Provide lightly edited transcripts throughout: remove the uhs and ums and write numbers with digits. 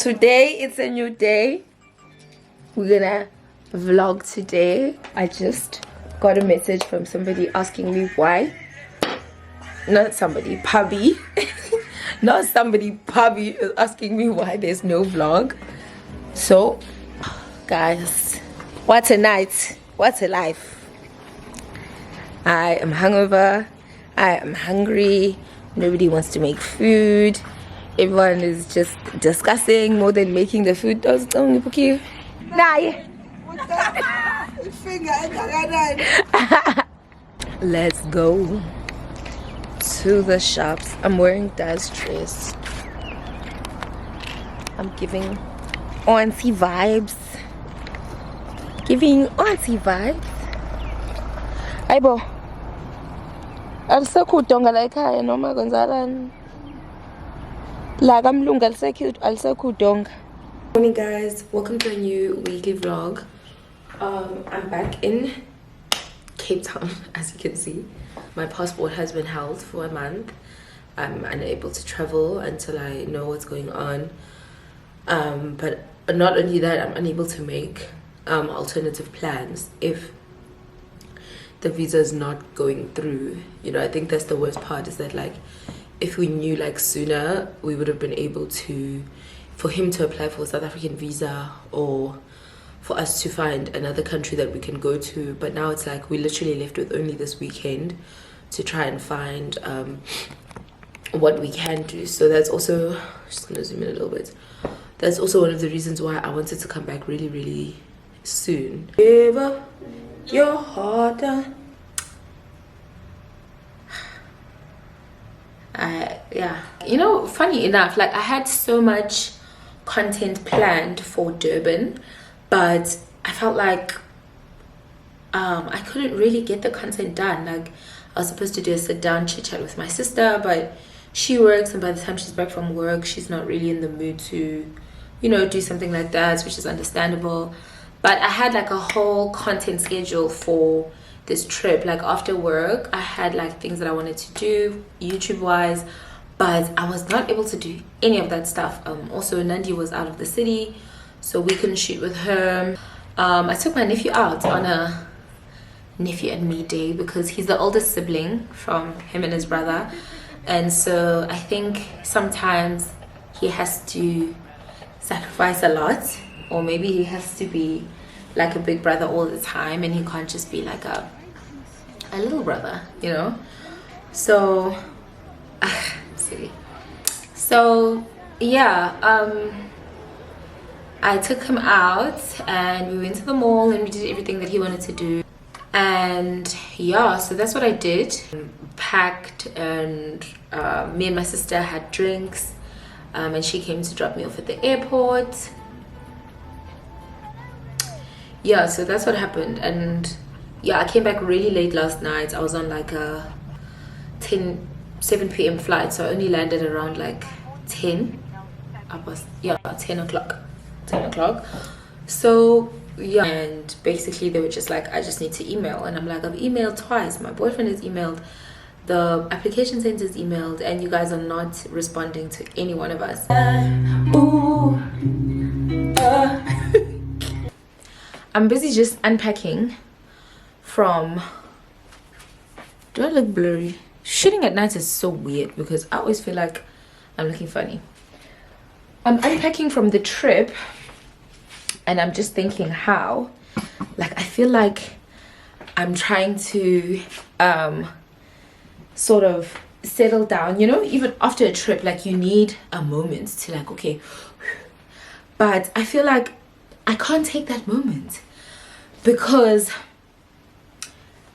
Today it's a new day. We're gonna vlog today. I just got a message from somebody asking me why. Not somebody, Pubby. Not somebody, Pubby is asking me why there's no vlog. So, guys, what a night. What a life. I am hungover. I am hungry. Nobody wants to make food. Everyone is just discussing more than making the food. Let's go to the shops. I'm wearing Dad's dress. I'm giving auntie vibes. Giving auntie vibes. Aibo. Alisekudonga la ekhaya noma kwenzalani. La kamlungu alisekudonga. Morning guys, welcome to a new weekly vlog. I'm back in Cape Town, as you can see. My passport has been held for a month. I'm unable to travel until I know what's going on. But not only that, I'm unable to make alternative plans if the visa is not going through. You know, I think that's the worst part, is that like if we knew like sooner, we would have been able to, for him to apply for a South African visa, or for us to find another country that we can go to. But now it's like we're literally left with only this weekend to try and find what we can do. So that's also, just gonna zoom in a little bit, that's also one of the reasons why I wanted to come back really, really soon. Give up your heart. Yeah, you know, funny enough, like I had so much content planned for Durban, but I felt like I couldn't really get the content done. Like I was supposed to do a sit down chit chat with my sister, but she works, and by the time she's back from work, she's not really in the mood to, you know, do something like that, which is understandable. But I had like a whole content schedule for this trip. Like after work, I had like things that I wanted to do YouTube wise, but I was not able to do any of that stuff. Also Nandi was out of the city, so we couldn't shoot with her. I took my nephew out on a nephew and me day because he's the oldest sibling from him and his brother, and so I think sometimes he has to sacrifice a lot, or maybe he has to be like a big brother all the time, and he can't just be like a little brother, you know. So silly. So yeah, I took him out and we went to the mall and we did everything that he wanted to do. And yeah, so that's what I did. Packed, and me and my sister had drinks, and she came to drop me off at the airport. Yeah, so that's what happened. And yeah, I came back really late last night. I was on like a 7 p.m. flight, so I only landed around like 10 o'clock. So yeah, and basically they were just like, I just need to email, and I'm like, I've emailed twice, my boyfriend has emailed, the application center's emailed, and you guys are not responding to any one of us. I'm busy just unpacking from, do I look blurry? Shooting at night is so weird because I always feel like I'm looking funny. I'm unpacking from the trip, and I'm just thinking how, like, I feel like I'm trying to sort of settle down, you know. Even after a trip, like, you need a moment to like, okay, but I feel like I can't take that moment because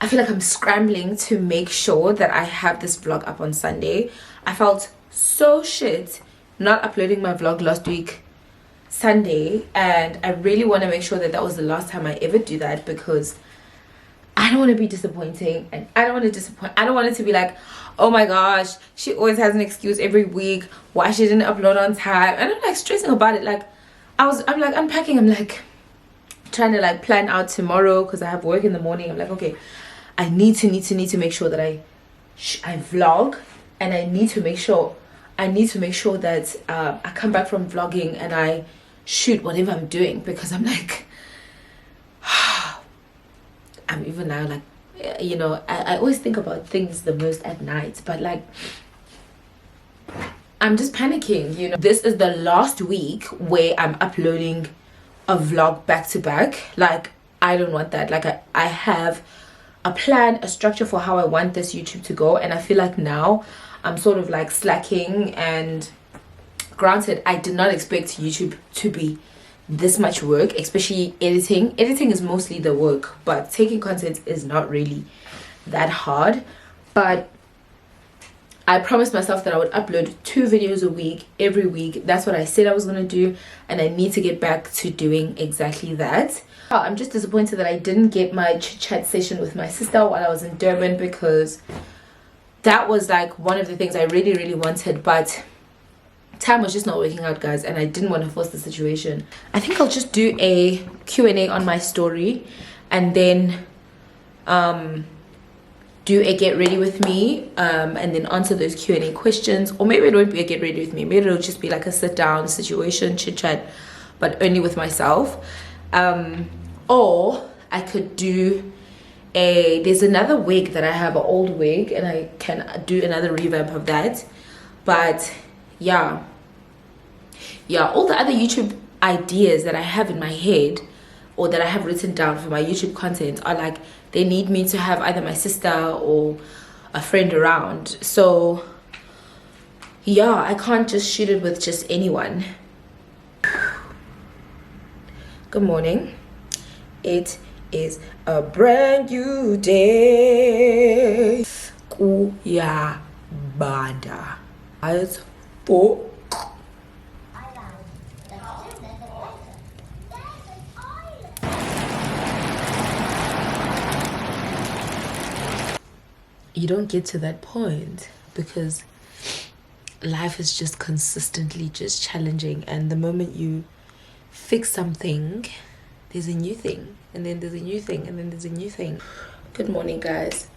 I feel like I'm scrambling to make sure that I have this vlog up on Sunday. I felt so shit not uploading my vlog last week Sunday, and I really want to make sure that that was the last time I ever do that, because I don't want to be disappointing, and I don't want to disappoint. I don't want it to be like, oh my gosh, she always has an excuse every week why she didn't upload on time, and I'm like stressing about it. Like I'm like unpacking, I'm like trying to like plan out tomorrow because I have work in the morning. I'm like, okay, I need to make sure that I vlog, and I need to make sure I need to make sure that I come back from vlogging and I shoot whatever I'm doing, because I'm like I'm even now like, you know, I always think about things the most at night, but like I'm just panicking, you know. This is the last week where I'm uploading a vlog back to back. Like I don't want that. Like I have a plan, a structure for how I want this YouTube to go, and I feel like now I'm sort of like slacking. And granted, I did not expect YouTube to be this much work, especially editing. Editing is mostly the work, but taking content is not really that hard. But I promised myself that I would upload 2 videos a week every week. That's what I said I was going to do, and I need to get back to doing exactly that. I'm just disappointed that I didn't get my chit-chat session with my sister while I was in Durban, because that was like one of the things I really wanted, but time was just not working out, guys, and I didn't want to force the situation. I think I'll just do a Q&A on my story, and then do a get ready with me, and then answer those Q&A questions. Or maybe it won't be a get ready with me, maybe it'll just be like a sit down situation, chit chat, but only with myself. Or I could do there's another wig that I have, an old wig, and I can do another revamp of that. But yeah, all the other YouTube ideas that I have in my head, or that I have written down for my YouTube content, are like, they need me to have either my sister or a friend around. So yeah, I can't just shoot it with just anyone. Good morning. It is a brand new day. Kuya bada. As for you don't get to that point because life is just consistently just challenging, and the moment you fix something, there's a new thing, and then there's a new thing, and then there's a new thing. Good morning, guys.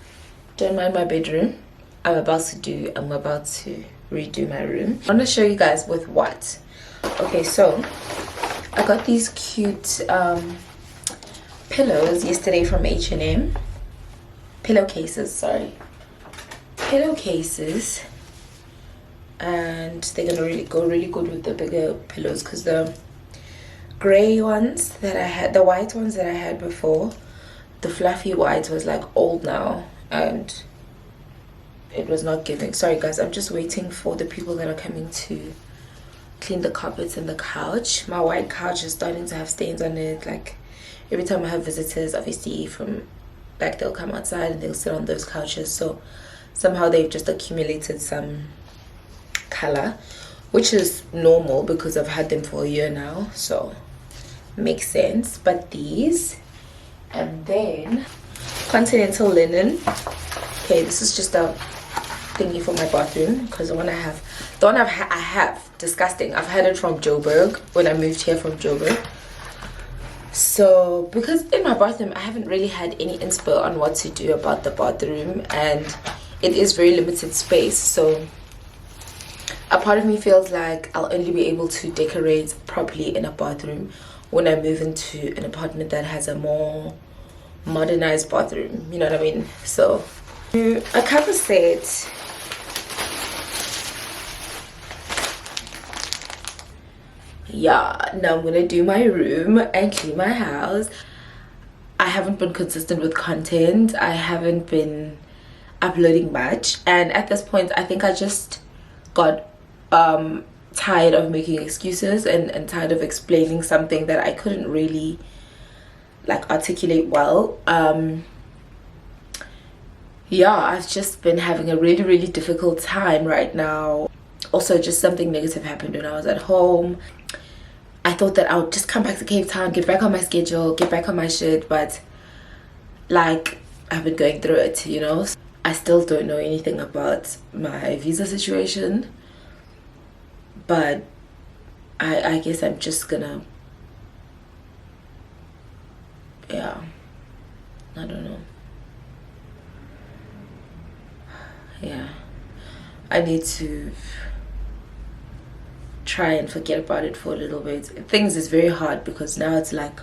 Don't mind my bedroom. I'm about to redo my room. I want to show you guys with what. Okay, so I got these cute pillows yesterday from H&M. Pillowcases, and they're gonna go really good with the bigger pillows, because the gray ones that I had, the white ones that I had before, the fluffy white was like old now, and it was not giving. Sorry guys, I'm just waiting for the people that are coming to clean the carpets and the couch. My white couch is starting to have stains on it. Like every time I have visitors, obviously from like, they'll come outside and they'll sit on those couches, so somehow they've just accumulated some color, which is normal because I've had them for a year now, so makes sense. But these, and then continental linen. Okay, this is just a thingy for my bathroom, because the one I have disgusting. I've had it from Joburg when I moved here from Joburg. So because in my bathroom I haven't really had any inspo on what to do about the bathroom, and it is very limited space, so a part of me feels like I'll only be able to decorate properly in a bathroom when I move into an apartment that has a more modernized bathroom, you know what I mean? So a cover set. Yeah, now I'm gonna do my room and clean my house. I haven't been consistent with content. I haven't been uploading much, and at this point I think I just got tired of making excuses and tired of explaining something that I couldn't really like articulate well. Yeah, I've just been having a really difficult time right now. Also, just something negative happened when I was at home. I thought that I would just come back to Cape Town, get back on my schedule, get back on my shit, but like I've been going through it, you know. I still don't know anything about my visa situation, but I guess I'm just gonna, yeah, I don't know. Yeah, I need to try and forget about it for a little bit. Things is very hard because now it's like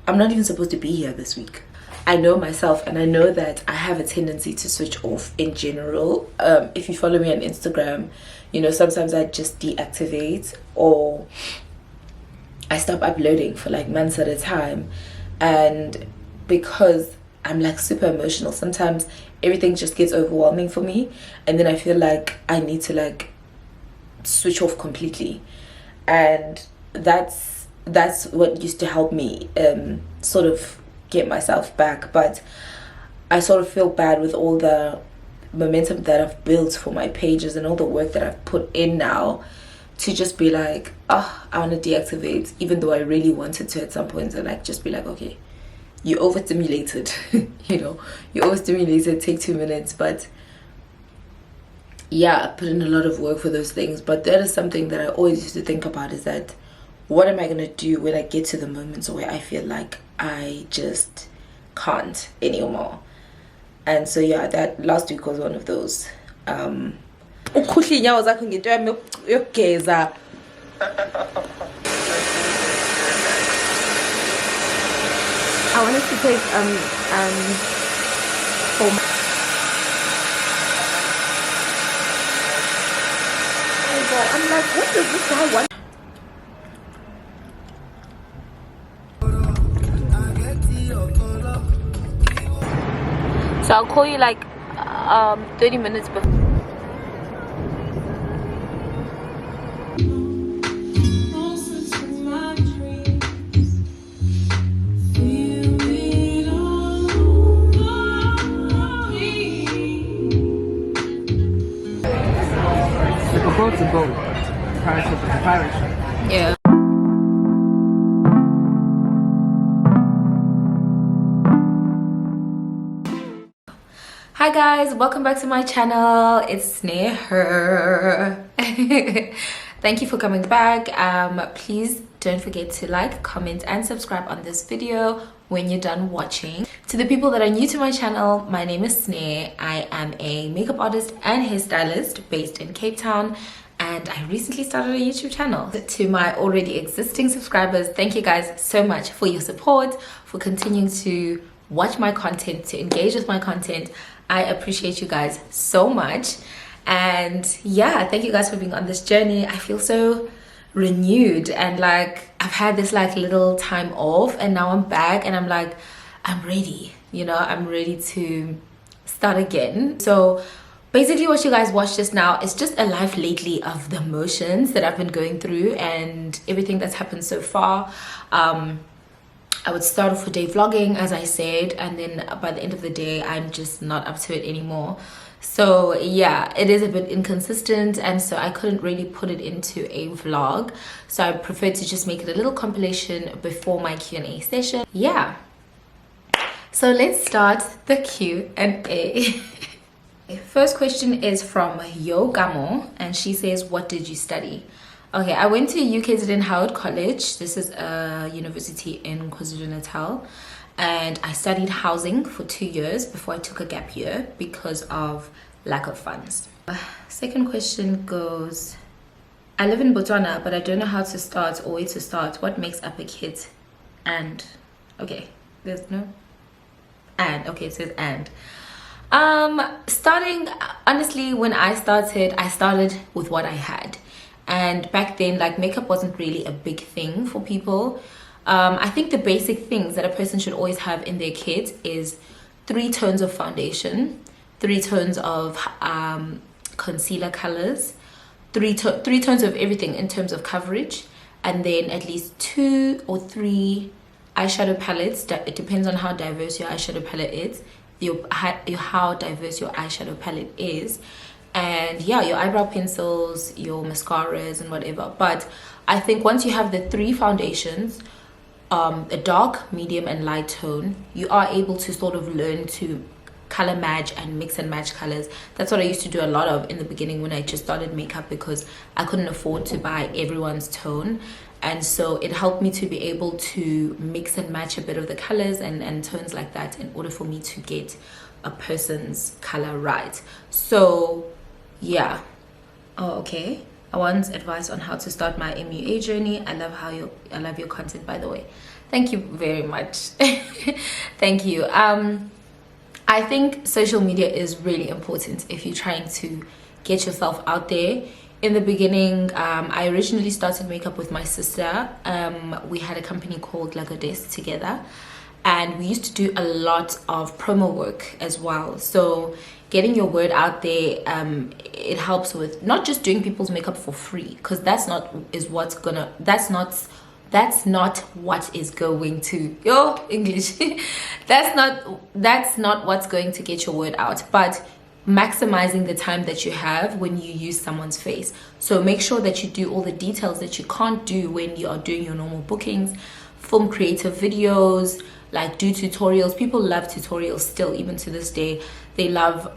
I'm not even supposed to be here this week. I know myself, and I know that I have a tendency to switch off in general. If you follow me on Instagram, you know, sometimes I just deactivate, or I stop uploading for like months at a time. And because I'm like super emotional, sometimes everything just gets overwhelming for me, and then I feel like I need to like switch off completely. And that's what used to help me sort of get myself back. But I sort of feel bad with all the momentum that I've built for my pages and all the work that I've put in now, to just be like, oh, I want to deactivate, even though I really wanted to at some point. And like just be like, okay, you overstimulated. You know, you overstimulated, take 2 minutes. But yeah, I put in a lot of work for those things. But that is something that I always used to think about, is that what am I gonna do when I get to the moments where I feel like I just can't anymore? And so yeah, that last week was one of those. I wanted to take for my, oh God, I'm like, what does this guy want? So I'll call you like 30 minutes before. The boat. Pirate ship. Yeah. Hi guys, welcome back to my channel. It's Sneha. Thank you for coming back. Please don't forget to like, comment and subscribe on this video when you're done watching. To the people that are new to my channel, my name is Sneha. I am a makeup artist and hairstylist based in Cape Town, and I recently started a YouTube channel. To my already existing subscribers, thank you guys so much for your support, for continuing to watch my content, to engage with my content. I appreciate you guys so much. And yeah, thank you guys for being on this journey. I feel so renewed, and like I've had this like little time off, and now I'm back and I'm like, I'm ready, you know, I'm ready to start again. So basically what you guys watched just now is just a life lately of the emotions that I've been going through and everything that's happened so far. I would start off with day vlogging, as I said, and then by the end of the day I'm just not up to it anymore. So yeah, it is a bit inconsistent, and so I couldn't really put it into a vlog, so I preferred to just make it a little compilation before my Q&A session. Yeah, so let's start the Q&A. First question is from Yo Gamo, and she says, what did you study? Okay, I went to UKZN Howard College. This is a university in KwaZulu-Natal, and I studied housing for 2 years before I took a gap year because of lack of funds. Second question goes, I live in Botswana, but I don't know how to start or where to start. What makes up a kit? And okay, there's no and. Okay, it says and. Starting, honestly, when I started with what I had. And back then, like, makeup wasn't really a big thing for people. I think the basic things that a person should always have in their kit is 3 tones of foundation, 3 tones of concealer colors, 3 tones of everything in terms of coverage, and then at least 2 or 3 eyeshadow palettes. It depends on how diverse your eyeshadow palette is, how diverse your eyeshadow palette is. And yeah, your eyebrow pencils, your mascaras and whatever. But I think once you have the 3 foundations, a dark, medium and light tone, you are able to sort of learn to color match and mix and match colors. That's what I used to do a lot of in the beginning when I just started makeup, because I couldn't afford to buy everyone's tone. And so it helped me to be able to mix and match a bit of the colors and tones like that in order for me to get a person's color right. So yeah. Oh, okay. I want advice on how to start my MUA journey. I love your content, by the way. Thank you very much. Thank you. I think social media is really important if you're trying to get yourself out there. In the beginning, I originally started makeup with my sister. We had a company called Lagodes together, and we used to do a lot of promo work as well. So getting your word out there, it helps with not just doing people's makeup for free, because that's not what is going to English that's not what's going to get your word out, but maximizing the time that you have when you use someone's face. So make sure that you do all the details that you can't do when you are doing your normal bookings. Film creative videos, like do tutorials. People love tutorials still, even to this day. They love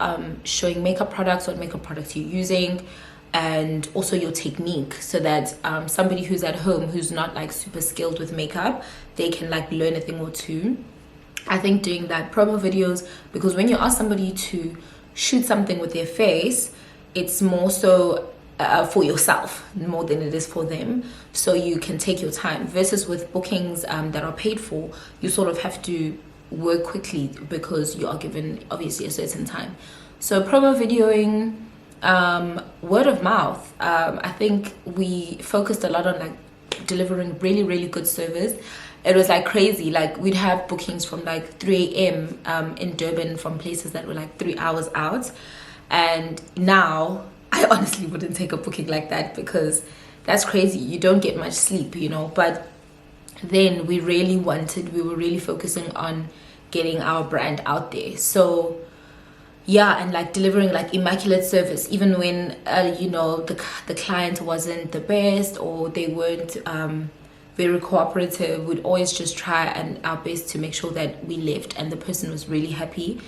showing makeup products, what makeup products you're using, and also your technique, so that somebody who's at home who's not like super skilled with makeup, they can like learn a thing or two. I think doing that, promo videos, because when you ask somebody to shoot something with their face, it's more so for yourself more than it is for them, so you can take your time, versus with bookings that are paid for, you sort of have to work quickly because you are given obviously a certain time. So promo videoing, word of mouth. I think we focused a lot on like delivering really good service. It was like crazy. Like we'd have bookings from like 3 a.m. In Durban from places that were like 3 hours out, and now I honestly wouldn't take a booking like that, because that's crazy. You don't get much sleep, you know. But then we were really focusing on getting our brand out there. So yeah, and like delivering like immaculate service, even when you know, the client wasn't the best or they weren't very cooperative. We'd always just try and our best to make sure that we left and the person was really happy,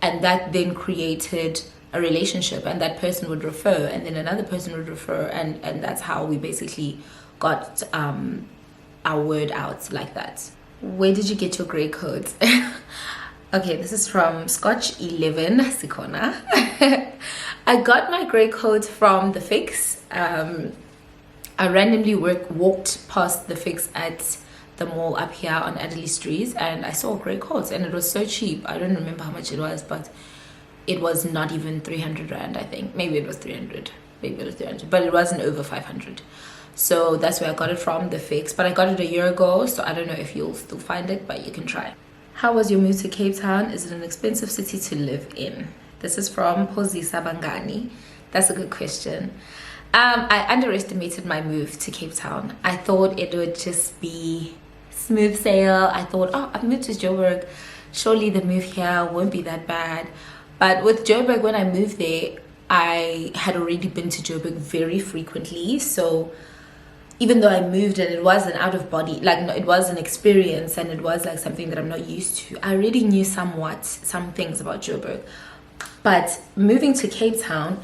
and that then created a relationship, and that person would refer, and then another person would refer, and that's how we basically got our word out like that. Where did you get your grey coat? Okay, this is from Scotch 11 Sikona. I got my grey coat from the Fix. I randomly walked past the Fix at the mall up here on Adderley Street, and I saw a grey coat, and it was so cheap. I don't remember how much it was, but it was not even 300 rand, I think. Maybe it was 300, but it wasn't over 500. So that's where I got it from, the Fix. But I got it a year ago, so I don't know if you'll still find it, but you can try. How was your move to Cape Town? Is it an expensive city to live in? This is from Pozisa Bangani. That's a good question. I underestimated my move to Cape Town. I thought it would just be smooth sail. I thought, oh, I've moved to Joburg, surely the move here won't be that bad. But with Joburg, when I moved there, I had already been to Joburg very frequently. So even though I moved and it was an out of body, like no, it was an experience and it was like something that I'm not used to, I already knew some things about Joburg. But moving to Cape Town,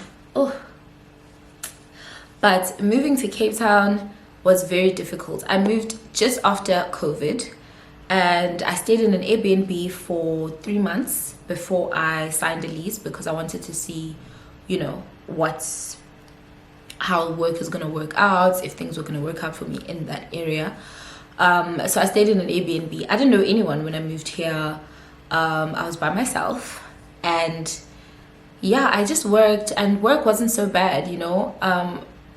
was very difficult. I moved just after COVID, and I stayed in an Airbnb for 3 months before I signed a lease, because I wanted to see, you know, how work is going to work out, if things were going to work out for me in that area. So I stayed in an Airbnb. I didn't know anyone when I moved here. I was by myself, and yeah, I just worked, and work wasn't so bad, you know.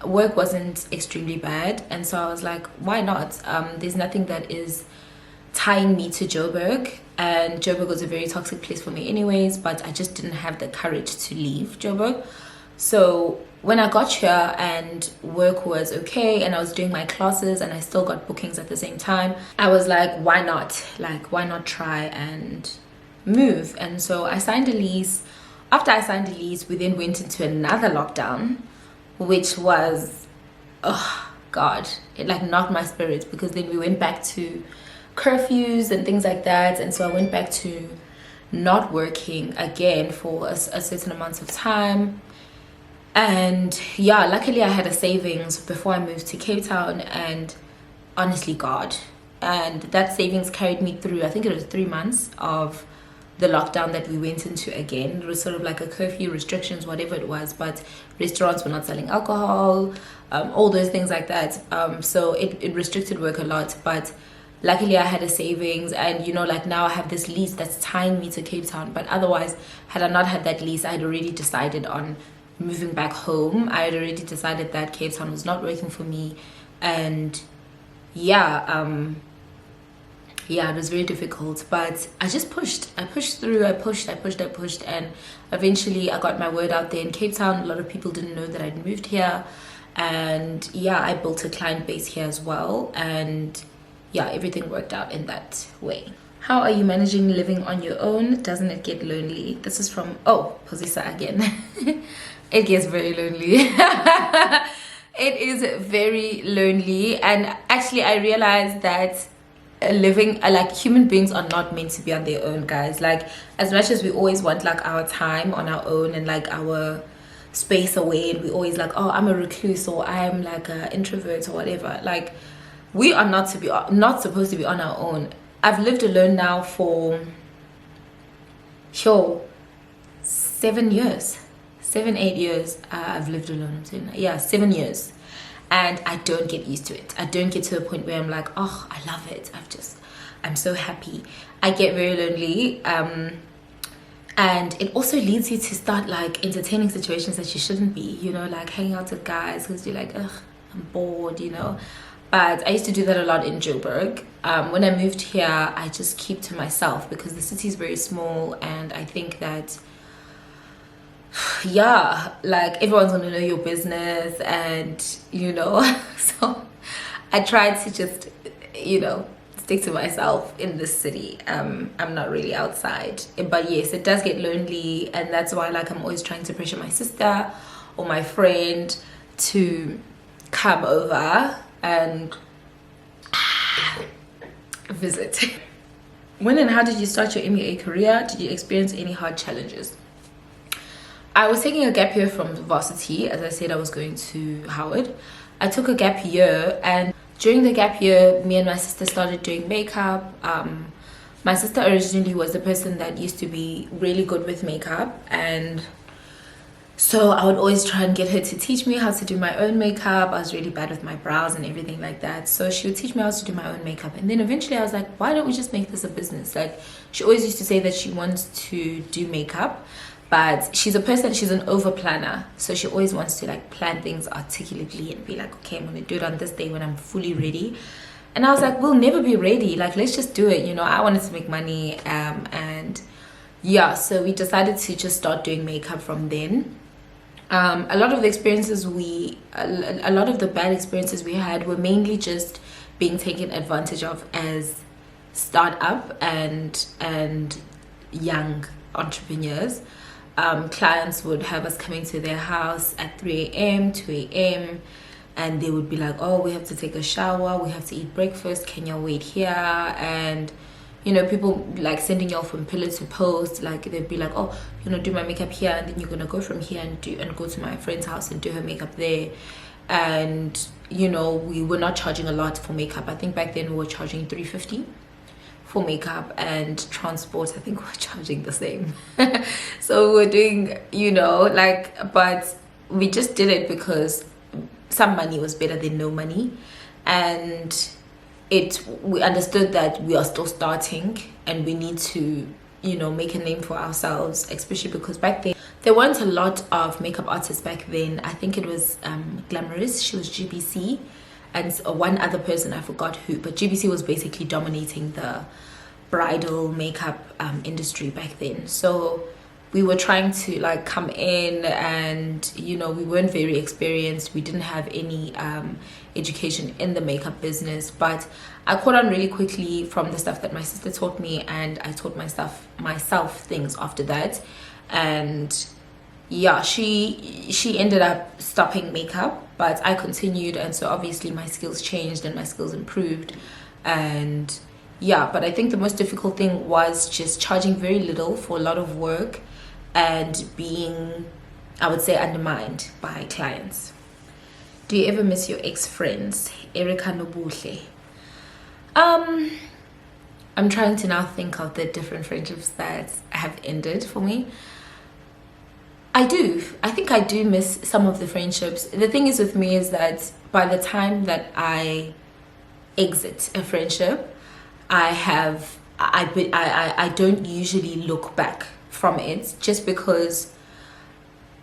Work wasn't extremely bad, and so I was like, why not? There's nothing that is tying me to Joburg, and Joburg was a very toxic place for me anyways, but I just didn't have the courage to leave Joburg. So when I got here and work was okay, and I was doing my classes and I still got bookings at the same time, I was like, why not? Like, why not try and move? And so I signed a lease. After I signed a lease, we then went into another lockdown, which was, oh God, it like knocked my spirits, because then we went back to curfews and things like that. And so I went back to not working again for a certain amount of time. And yeah, luckily I had a savings before I moved to Cape Town, and honestly, God, and that savings carried me through, I think it was 3 months of the lockdown that we went into again. It was sort of like a curfew, restrictions, whatever it was, but restaurants were not selling alcohol, all those things like that. So it restricted work a lot, but luckily I had a savings, and you know, like now I have this lease that's tying me to Cape Town. But otherwise, had I not had that lease, I had already decided on moving back home. I had already decided that Cape Town was not working for me, and yeah, it was very difficult, but I just pushed. I pushed through. I pushed, and eventually I got my word out there in Cape Town. A lot of people didn't know that I'd moved here, and yeah, I built a client base here as well, and yeah, everything worked out in that way. How are you managing living on your own? Doesn't it get lonely? This is from, oh, Posisa again. It gets very lonely. It is very lonely, and actually I realized that living, like, human beings are not meant to be on their own, guys. Like, as much as we always want like our time on our own and like our space away, and we always like, oh, I'm a recluse, or I'm like an introvert or whatever, like, we are not supposed to be on our own. I've lived alone now for sure 7 years, 7-8 years. I've lived alone. I'm saying, yeah, 7 years, and I don't get used to it. I don't get to a point where I'm like, oh, I love it. I'm so happy. I get very lonely, and it also leads you to start like entertaining situations that you shouldn't be. You know, like hanging out with guys because you're like, ugh, I'm bored. You know. But I used to do that a lot in Joburg. When I moved here, I just keep to myself because the city is very small, and I think that, yeah, like everyone's gonna know your business, and you know, so I tried to just, you know, stick to myself in this city. I'm not really outside, but yes, it does get lonely, and that's why like I'm always trying to pressure my sister or my friend to come over and visit. When and how did you start your MBA career? Did you experience any hard challenges? I was taking a gap year from varsity. As I said, I was going to Howard. I took a gap year, and during the gap year, me and my sister started doing makeup. My sister originally was the person that used to be really good with makeup, and so I would always try and get her to teach me how to do my own makeup. I was really bad with my brows and everything like that. So she would teach me how to do my own makeup. And then eventually I was like, why don't we just make this a business? Like, she always used to say that she wants to do makeup, but she's an over planner. So she always wants to like plan things articulately and be like, okay, I'm going to do it on this day when I'm fully ready. And I was like, we'll never be ready. Like, let's just do it. You know, I wanted to make money. And yeah, so we decided to just start doing makeup from then. A lot of the bad experiences we had were mainly just being taken advantage of as startup and young entrepreneurs. Clients would have us coming to their house at 3 a.m, 2 a.m, and they would be like, oh, we have to take a shower, we have to eat breakfast, can you wait here? And you know, people like sending you off from pillar to post. Like, they'd be like, oh, you know, do my makeup here, and then you're gonna go from here and go to my friend's house and do her makeup there. And you know, we were not charging a lot for makeup. I think back then we were charging $350 for makeup, and transport, I think we're charging the same. So we're doing, you know, like, but we just did it because some money was better than no money. And we understood that we are still starting and we need to, you know, make a name for ourselves, especially because back then there weren't a lot of makeup artists back then. I think it was Glamorous, she was GBC, and one other person, I forgot who, but GBC was basically dominating the bridal makeup industry back then. So we were trying to like come in, and you know, we weren't very experienced. We didn't have any education in the makeup business, but I caught on really quickly from the stuff that my sister taught me, and I taught myself things after that. And yeah, she ended up stopping makeup, but I continued, and so obviously my skills changed and my skills improved. And yeah, but I think the most difficult thing was just charging very little for a lot of work and being, I would say, undermined by clients. Do you ever miss your ex-friends? Erica Nobuhle. I'm trying to now think of the different friendships that have ended for me. I do. I think I do miss some of the friendships. The thing is with me is that by the time that I exit a friendship, I don't usually look back from it, just because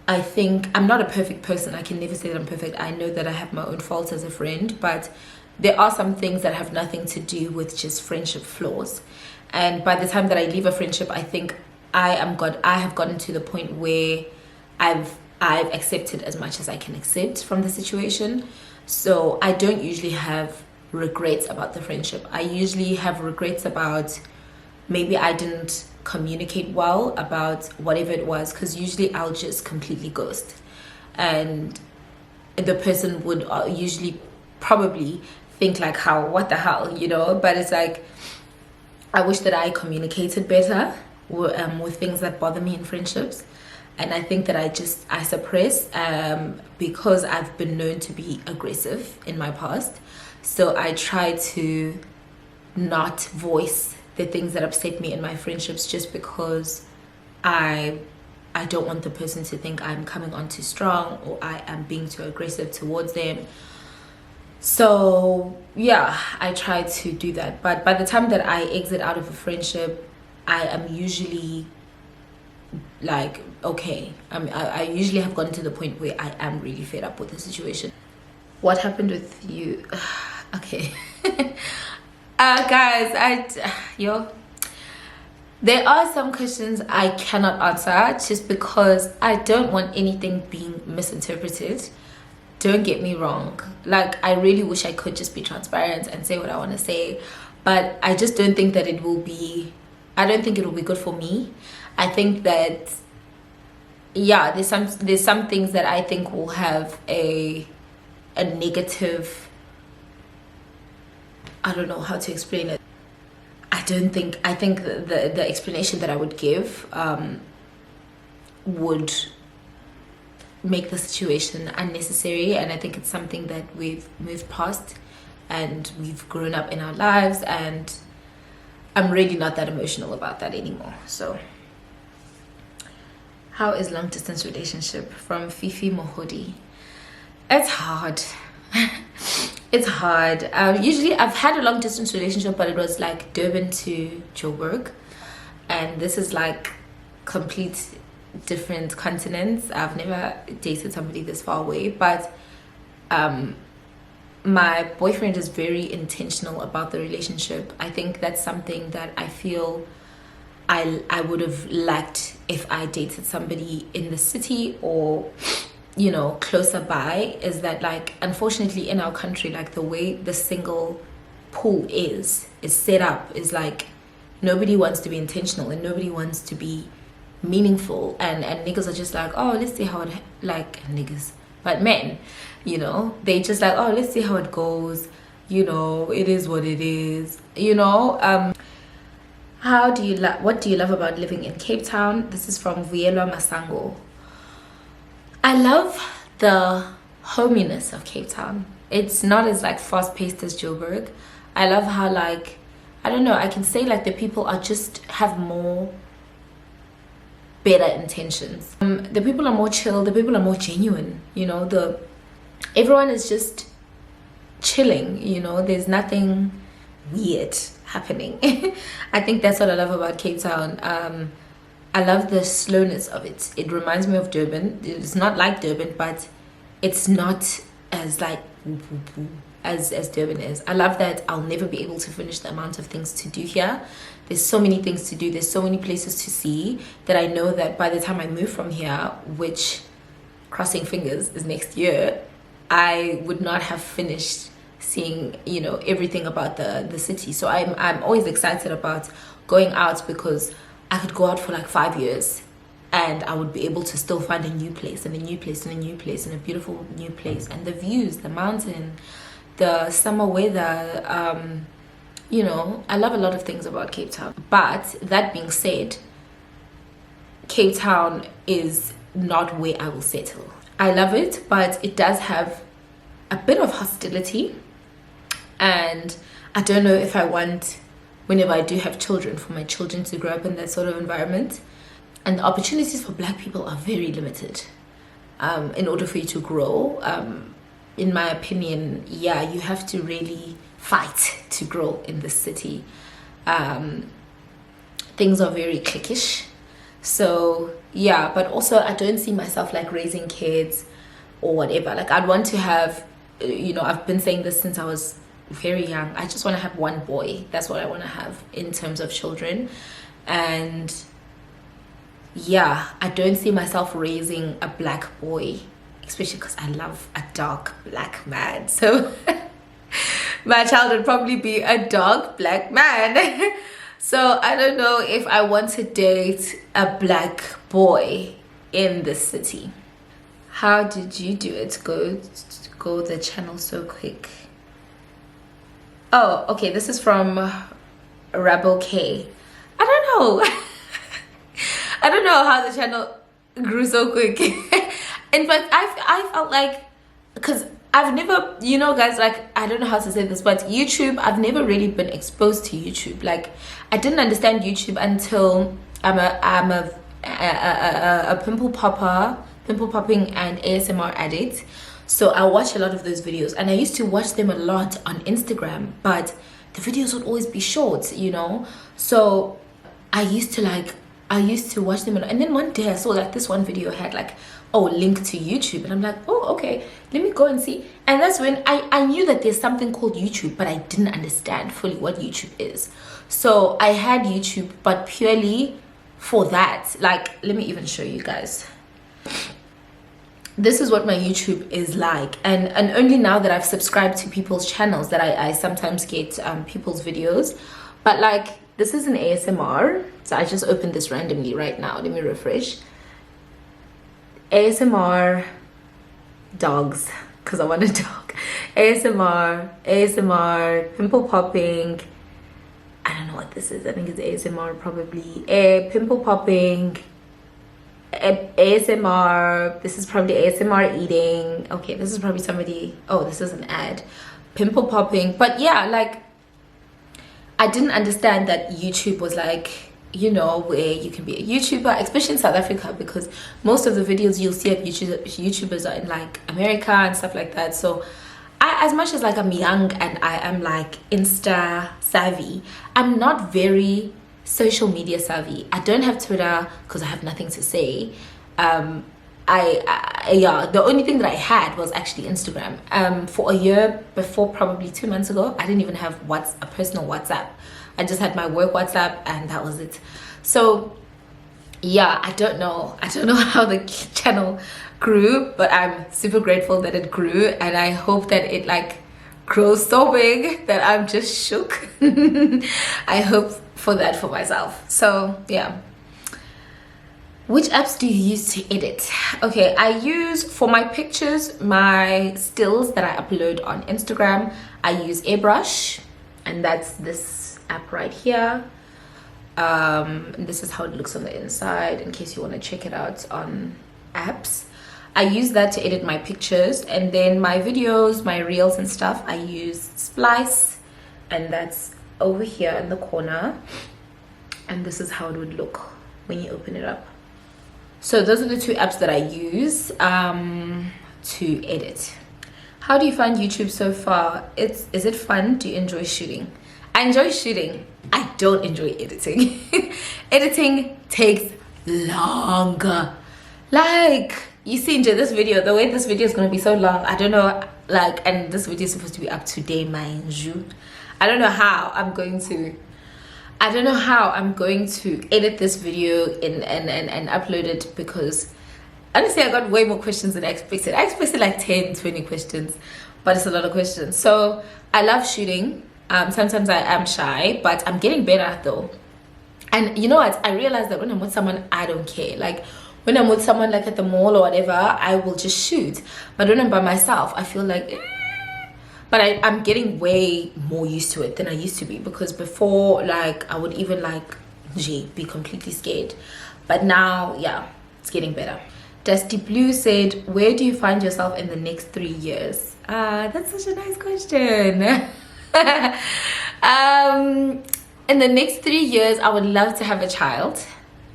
I think I'm not a perfect person. I can never say that I'm perfect. I know that I have my own faults as a friend, but there are some things that have nothing to do with just friendship flaws. And by the time that I leave a friendship, I think I have gotten to the point where I've accepted as much as I can accept from the situation. So I don't usually have regrets about the friendship. I usually have regrets about maybe I didn't communicate well about whatever it was, because usually I'll just completely ghost, and the person would usually probably think like, how, what the hell, you know. But it's like, I wish that I communicated better with things that bother me in friendships. And I think that I suppress because I've been known to be aggressive in my past. So I try to not voice the things that upset me in my friendships, just because I don't want the person to think I'm coming on too strong or I am being too aggressive towards them. So yeah, I try to do that. But by the time that I exit out of a friendship, I am usually like, okay, I usually have gotten to the point where I am really fed up with the situation. What happened with you? Okay. Guys, there are some questions I cannot answer, just because I don't want anything being misinterpreted. Don't get me wrong, like, I really wish I could just be transparent and say what I want to say, but I just don't think that it will be good for me. I think that, yeah, there's some things that I think will have a negative, I don't know how to explain it. I think the explanation that I would give would make the situation unnecessary, and I think it's something that we've moved past and we've grown up in our lives, and I'm really not that emotional about that anymore. So, how is long distance relationship? From Fifi Mohodi. It's hard. It's hard. Usually I've had a long distance relationship, but it was like Durban to Joburg, and this is like complete different continents. I've never dated somebody this far away, but my boyfriend is very intentional about the relationship. I think that's something that I feel I would have liked if I dated somebody in the city or, you know, closer by. Is that, like, unfortunately in our country, like, the way the single pool is set up is like, nobody wants to be intentional and nobody wants to be meaningful, and niggas are just like, oh, let's see how it, like, niggas, but men, you know, they just like, oh, let's see how it goes, you know, it is what it is, you know. What do you love about living in Cape Town? This is from Vuyelwa Masango. I love the hominess of Cape Town. It's not as like fast-paced as Joburg. I love how, like, I don't know, I can say like the people are just have more better intentions. The people are more chill, the people are more genuine, you know, everyone is just chilling, you know, there's nothing weird happening. I think that's what I love about Cape Town. I love the slowness of it. It reminds me of Durban. It's not like Durban, but it's not as like as Durban is. I love that I'll never be able to finish the amount of things to do here. There's so many things to do, there's so many places to see, that I know that by the time I move from here, which, crossing fingers, is next year, I would not have finished seeing, you know, everything about the city. So I'm always excited about going out, because I could go out for like 5 years and I would be able to still find a new place and a new place and a new place and a beautiful new place, and the views, the mountain, the summer weather, you know, I love a lot of things about Cape Town. But that being said, Cape Town is not where I will settle. I love it, but it does have a bit of hostility, and I don't know if I want whenever I do have children, for my children to grow up in that sort of environment. And the opportunities for Black people are very limited. In order for you to grow, in my opinion, yeah, you have to really fight to grow in the city. Things are very cliquish. So yeah, but also I don't see myself like raising kids or whatever. Like I'd want to have, I've been saying this since I was very young. I just want to have one boy. That's what I want to have in terms of children. And yeah, I don't see myself raising a Black boy, especially because I love a dark Black man. So my child would probably be a dark Black man. So I don't know if I want to date a Black boy in the city. How did you do it? Go the channel so quick. Oh, okay, this is from Rebel K. I don't know. I don't know how the channel grew so quick. In fact, I felt like, because I've never, guys, like, I don't know how to say this, but YouTube, I've never really been exposed to YouTube. Like, I didn't understand YouTube until I'm a pimple popping and ASMR addict. So I watch a lot of those videos, and I used to watch them a lot on Instagram, but the videos would always be short, So I used to watch them, and then one day I saw like this one video had like, link to YouTube, and I'm like, oh, okay, let me go and see. And that's when I knew that there's something called YouTube, but I didn't understand fully what YouTube is. So I had YouTube, but purely for that. Like, let me even show you guys. This is what my YouTube is like, and only now that I've subscribed to people's channels that I sometimes get people's videos. But like, this is an ASMR, so I just opened this randomly right now. Let me refresh. ASMR dogs, because I want a dog. ASMR pimple popping. I don't know what this is. I think it's ASMR probably. Pimple popping. ASMR. This is probably ASMR eating. Okay, this is probably somebody. Oh, this is an ad. Pimple popping. But yeah, like, I didn't understand that YouTube was like, where you can be a YouTuber, especially in South Africa, because most of the videos you'll see of YouTubers are in like America and stuff like that. So as much as like I'm young and I am like Insta savvy, I'm not very social media savvy. I don't have Twitter because I have nothing to say. The only thing that I had was actually Instagram. For a year before, probably 2 months ago, I didn't even have a personal WhatsApp. I just had my work WhatsApp, and that was it. So yeah, I don't know how the channel grew, but I'm super grateful that it grew, and I hope that it like grows so big that I'm just shook. I hope for that for myself. So yeah. Which apps do you use to edit? Okay, I use, for my pictures, my stills that I upload on Instagram, I use Airbrush, and that's this app right here. This is how it looks on the inside, in case you want to check it out on apps. I use that to edit my pictures, and then my videos, my reels and stuff, I use Splice, and that's over here in the corner, and this is how it would look when you open it up. So those are the two apps that I use to edit. How do you find YouTube so far? Is it fun? Do you enjoy shooting? I enjoy shooting. I don't enjoy editing. Editing takes longer. Like, you see, into this video, the way this video is going to be so long, I don't know, like, and this video is supposed to be up today, mind you. I don't know how I'm going to edit this video and upload it, because honestly I got way more questions than I expected. I expected like 10-20 questions, but it's a lot of questions. So I love shooting. Sometimes I am shy, but I'm getting better though. And you know what, I realized that when I'm with someone, I don't care. Like when I'm with someone like at the mall or whatever, I will just shoot. But when I'm by myself, I feel like but I'm getting way more used to it than I used to be, because before, like, I would even like be completely scared, but now, yeah, it's getting better. Dusty Blue said, where do you find yourself in the next 3 years? That's such a nice question. in the next 3 years, I would love to have a child.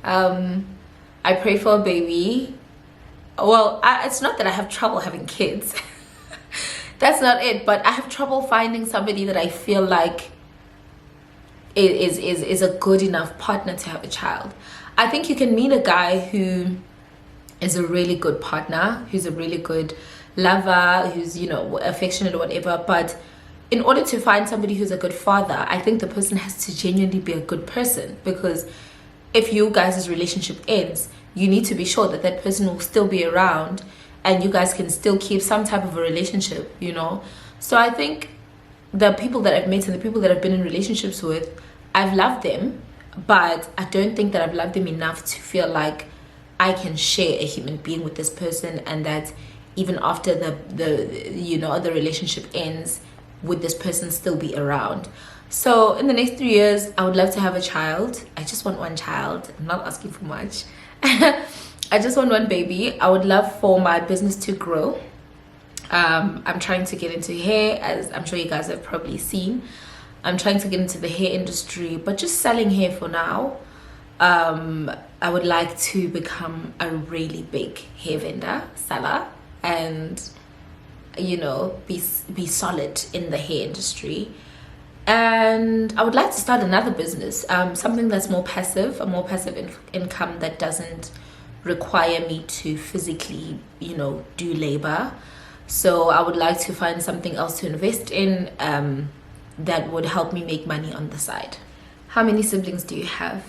I pray for a baby. Well, it's not that I have trouble having kids. That's not it. But I have trouble finding somebody that I feel like is a good enough partner to have a child. I think you can meet a guy who is a really good partner, who's a really good lover, who's, you know, affectionate or whatever, but in order to find somebody who's a good father, I think the person has to genuinely be a good person, because if you guys' relationship ends, you need to be sure that that person will still be around and you guys can still keep some type of a relationship, you know. So I think the people that I've met and the people that I've been in relationships with, I've loved them, but I don't think that I've loved them enough to feel like I can share a human being with this person, and that even after the you know, the relationship ends, would this person still be around. So in the next 3 years, I would love to have a child. I just want one child. I'm not asking for much. I just want one baby. I would love for my business to grow. I'm trying to get into hair, as I'm sure you guys have probably seen. I'm trying to get into the hair industry, but just selling hair for now. I would like to become a really big hair vendor, seller, and, you know, be solid in the hair industry. And I would like to start another business, something that's more passive, a more passive income that doesn't require me to physically, you know, do labor. So I would like to find something else to invest in, that would help me make money on the side. How many siblings do you have?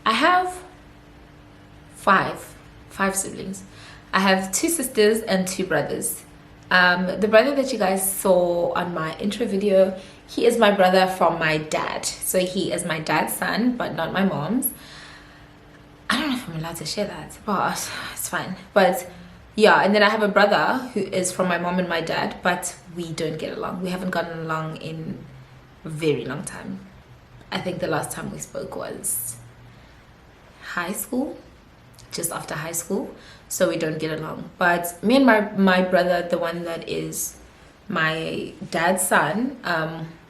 I have five siblings. I have 2 sisters and 2 brothers. The brother that you guys saw on my intro video, he is my brother from my dad. So he is my dad's son, but not my mom's. I don't know if I'm allowed to share that, but it's fine. But yeah, and then I have a brother who is from my mom and my dad, but we don't get along. We haven't gotten along in a very long time. I think the last time we spoke was high school, just after high school. So we don't get along. But me and my brother, the one that is my dad's son,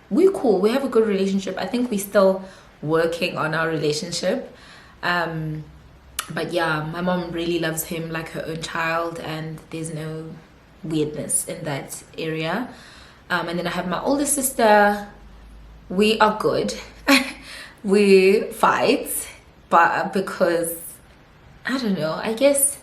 we're cool. We have a good relationship. I think we're still working on our relationship. But yeah, my mom really loves him like her own child, and there's no weirdness in that area. And then I have my older sister. We are good. We fight, but because, I don't know, I guess,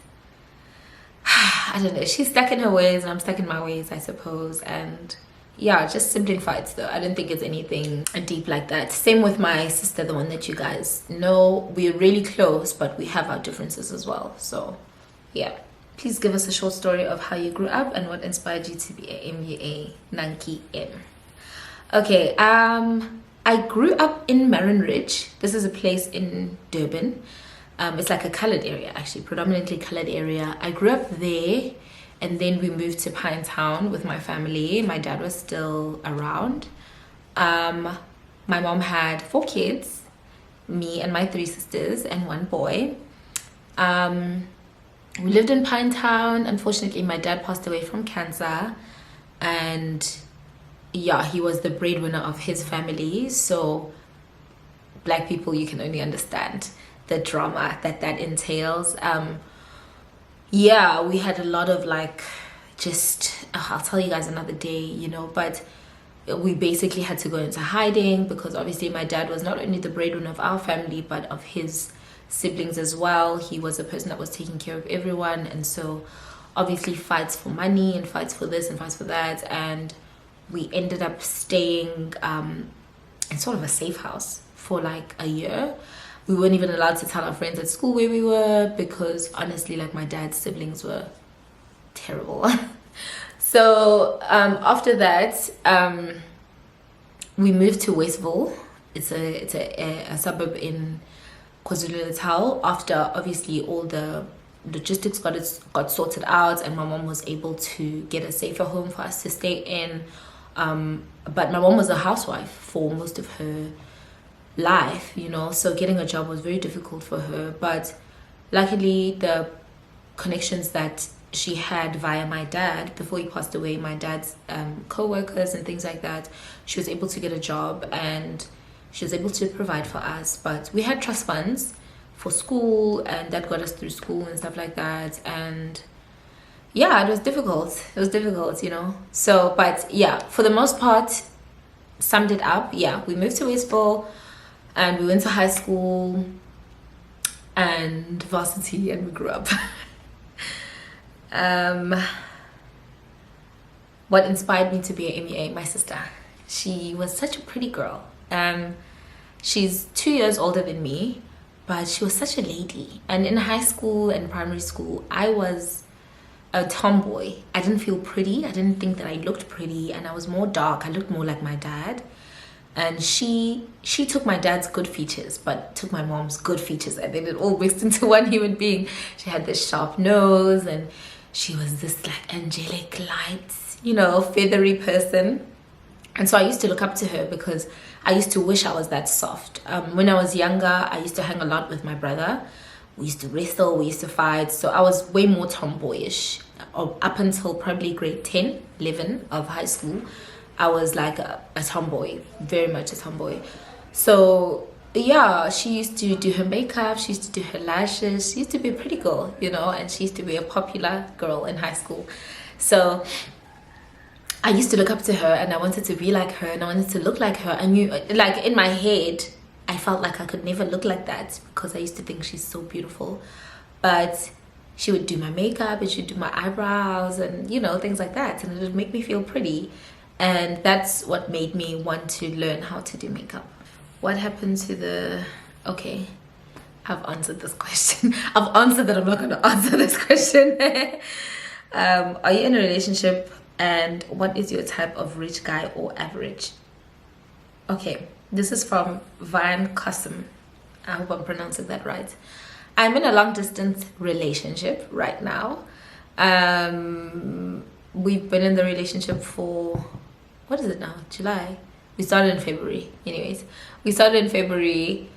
I don't know, she's stuck in her ways and I'm stuck in my ways, I suppose. And yeah, just sibling fights though. I don't think it's anything deep like that. Same with my sister, the one that you guys know. We're really close, but we have our differences as well. So yeah, please give us a short story of how you grew up and what inspired you to be a MUA Nanki M. Okay, I grew up in Marin Ridge. This is a place in Durban. It's like a colored area, actually, predominantly colored area. I grew up there, and then we moved to Pinetown with my family. My dad was still around. My mom had 4 kids, me and my 3 sisters and 1 boy. We lived in Pinetown. Unfortunately, my dad passed away from cancer, and yeah, he was the breadwinner of his family. So black people, you can only understand the drama that entails. Yeah, we had a lot of like, just I'll tell you guys another day, you know, but we basically had to go into hiding because obviously my dad was not only the breadwinner of our family but of his siblings as well. He was a person that was taking care of everyone, and so obviously fights for money and fights for this and fights for that. And we ended up staying in sort of a safe house for like a year. We weren't even allowed to tell our friends at school where we were because honestly, like, my dad's siblings were terrible. So after that, we moved to Westville. It's a suburb in KwaZulu-Natal. After obviously all the logistics got sorted out and my mom was able to get a safer home for us to stay in. But my mom was a housewife for most of her life, you know, so getting a job was very difficult for her. But luckily, the connections that she had via my dad before he passed away, my dad's co-workers and things like that, she was able to get a job. And She was able to provide for us, but we had trust funds for school, and that got us through school and stuff like that. And yeah, it was difficult. It was difficult, you know. So, but yeah, for the most part, summed it up, yeah, we moved to Westville and we went to high school and varsity, and we grew up. What inspired me to be an MEA? My sister. She was such a pretty girl. She's 2 years older than me, but she was such a lady. And in high school and primary school, I was a tomboy. I didn't feel pretty. I didn't think that I looked pretty, and I was more dark. I looked more like my dad. And she took my dad's good features, but took my mom's good features, and then it all mixed into one human being. She had this sharp nose, and she was this like angelic light, you know, feathery person. And so I used to look up to her because I used to wish I was that soft. When I was younger, I used to hang a lot with my brother. We used to wrestle, we used to fight. So I was way more tomboyish. Up until probably grade 10, 11 of high school, I was like a tomboy, very much a tomboy. So yeah, she used to do her makeup, she used to do her lashes, she used to be a pretty girl, you know, and she used to be a popular girl in high school. So I used to look up to her, and I wanted to be like her, and I wanted to look like her. I knew, like in my head, I felt like I could never look like that because I used to think she's so beautiful. But she would do my makeup, and she'd do my eyebrows, and you know, things like that, and it would make me feel pretty. And that's what made me want to learn how to do makeup. What happened to the... Okay, I've answered this question. I've answered that I'm not going to answer this question. Are you in a relationship, and what is your type of rich guy or average? Okay, this is from Van Custom. I hope I'm pronouncing that right. I'm in a long distance relationship right now. We've been in the relationship for... What is it now? July? We started in February. Anyways, we started in February.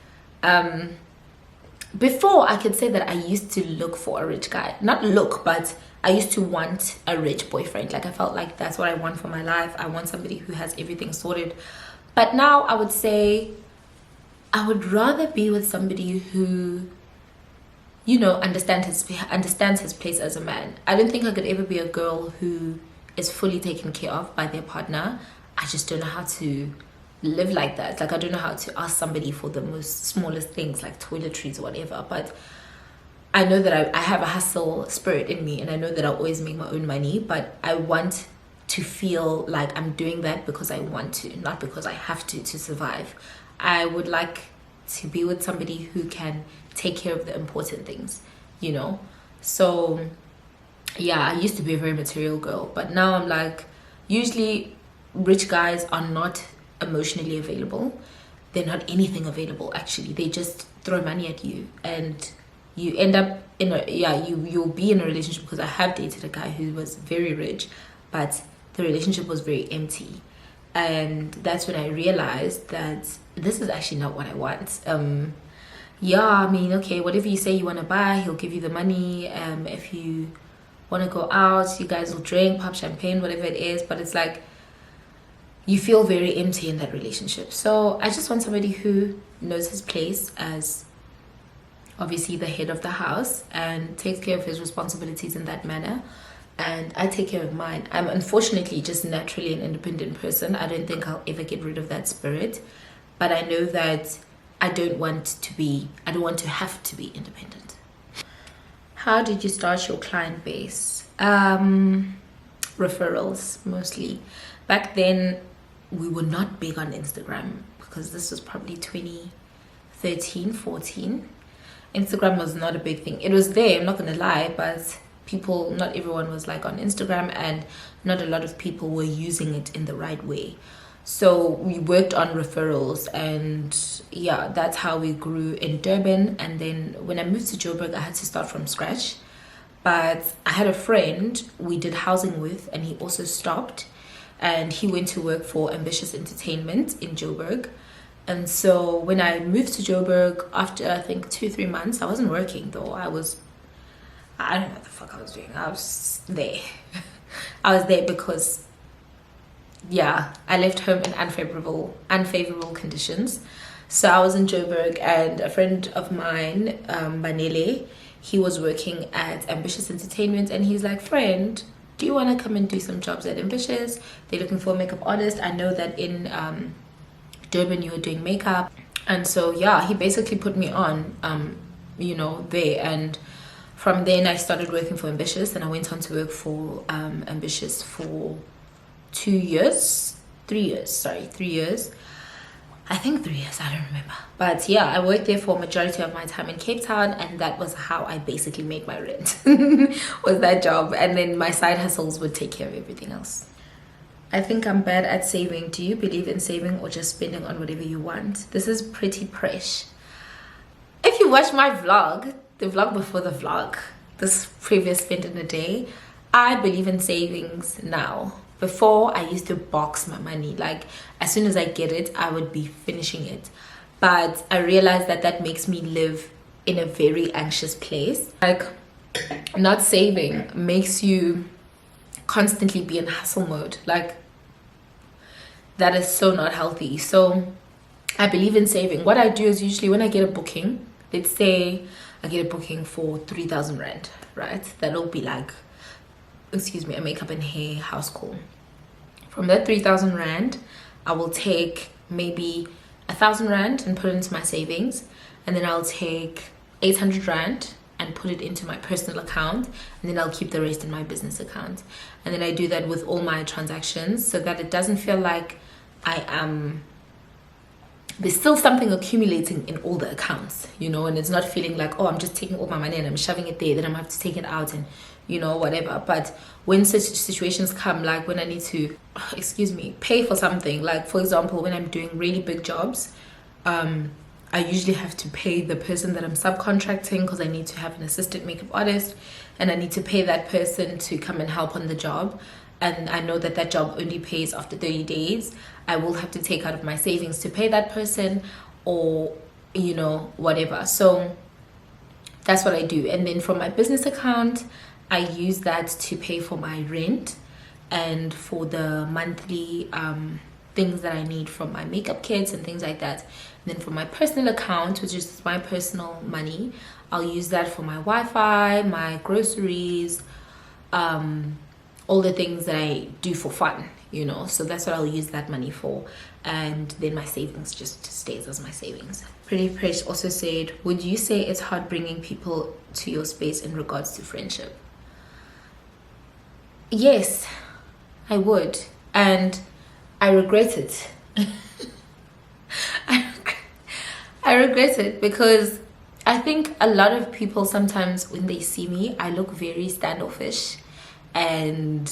Before, I could say that I used to look for a rich guy. Not look, but I used to want a rich boyfriend. Like, I felt like that's what I want for my life. I want somebody who has everything sorted. But now I would say I would rather be with somebody who, you know, understands his place as a man. I don't think I could ever be a girl who is fully taken care of by their partner. I just don't know how to live like that. Like, I don't know how to ask somebody for the most smallest things, like toiletries or whatever. But I know that I have a hustle spirit in me, and I know that I'll always make my own money. But I want to feel like I'm doing that because I want to, not because I have to survive. I would like to be with somebody who can take care of the important things, you know. So yeah, I used to be a very material girl, but now I'm like, usually rich guys are not emotionally available. They're not anything available, actually. They just throw money at you, and you end up in a... Yeah, you'll be in a relationship, because I have dated a guy who was very rich, but the relationship was very empty. And that's when I realized that this is actually not what I want. Yeah, I mean, okay, whatever you say you want to buy, he'll give you the money. If you want to go out, you guys will drink, pop champagne, whatever it is. But it's like, you feel very empty in that relationship. So I just want somebody who knows his place as obviously the head of the house and takes care of his responsibilities in that manner. And I take care of mine. I'm unfortunately just naturally an independent person. I don't think I'll ever get rid of that spirit. But I know that I don't want to have to be independent. How did you start your client base? Referrals, mostly. Back then, we were not big on Instagram, because this was probably 2013, 14. Instagram was not a big thing. It was there, I'm not gonna lie, but not everyone was like on Instagram, and not a lot of people were using it in the right way. So we worked on referrals, and yeah, that's how we grew in Durban. And then when I moved to Joburg, I had to start from scratch. But I had a friend we did housing with, and he also stopped, and he went to work for Ambitious Entertainment in Joburg. And so when I moved to Joburg, after I think 2-3 months, I wasn't working though. I don't know what the fuck I was doing. I was there. I was there because yeah, I left home in unfavorable conditions. So I was in Joburg, and a friend of mine, Banele, he was working at Ambitious Entertainment, and he's like, friend, do you want to come and do some jobs at Ambitious? They're looking for a makeup artist. I know that in Durban you were doing makeup. And so yeah, he basically put me on there, and from then I started working for Ambitious, and I went on to work for Ambitious for 3 years. I think 3 years, I don't remember. But yeah, I worked there for a majority of my time in Cape Town, and that was how I basically made my rent, was that job. And then my side hustles would take care of everything else. I think I'm bad at saving. Do you believe in saving or just spending on whatever you want? This is pretty fresh. If you watch my vlog, the vlog before the vlog, this previous spend in a day, I believe in savings now. Before, I used to box my money. Like, as soon as I get it, I would be finishing it. But I realized that that makes me live in a very anxious place. Like, not saving makes you constantly be in hustle mode. Like, that is so not healthy. So I believe in saving. What I do is usually when I get a booking, let's say I get a booking for 3,000 rand, right? That'll be like, a makeup and hair house call. From that 3,000 rand, I will take maybe 1,000 rand and put it into my savings, and then I'll take 800 rand and put it into my personal account, and then I'll keep the rest in my business account. And then I do that with all my transactions, so that it doesn't feel like there's still something accumulating in all the accounts, and it's not feeling like, oh, I'm just taking all my money and I'm shoving it there, then I'm gonna have to take it out and whatever. But when such situations come, like when I need to pay for something, like for example, when I'm doing really big jobs, I usually have to pay the person that I'm subcontracting, because I need to have an assistant makeup artist, and I need to pay that person to come and help on the job, and I know that that job only pays after 30 days. I will have to take out of my savings to pay that person, or whatever. So that's what I do. And then from my business account, I use that to pay for my rent and for the monthly things that I need from my makeup kits and things like that. And then for my personal account, which is my personal money, I'll use that for my Wi-Fi, my groceries, all the things that I do for fun, so that's what I'll use that money for. And then my savings just stays as my savings. Pretty Presh also said, would you say it's hard bringing people to your space in regards to friendship? Yes, I would, and I regret it. I regret it because I think a lot of people sometimes, when they see me, I look very standoffish, and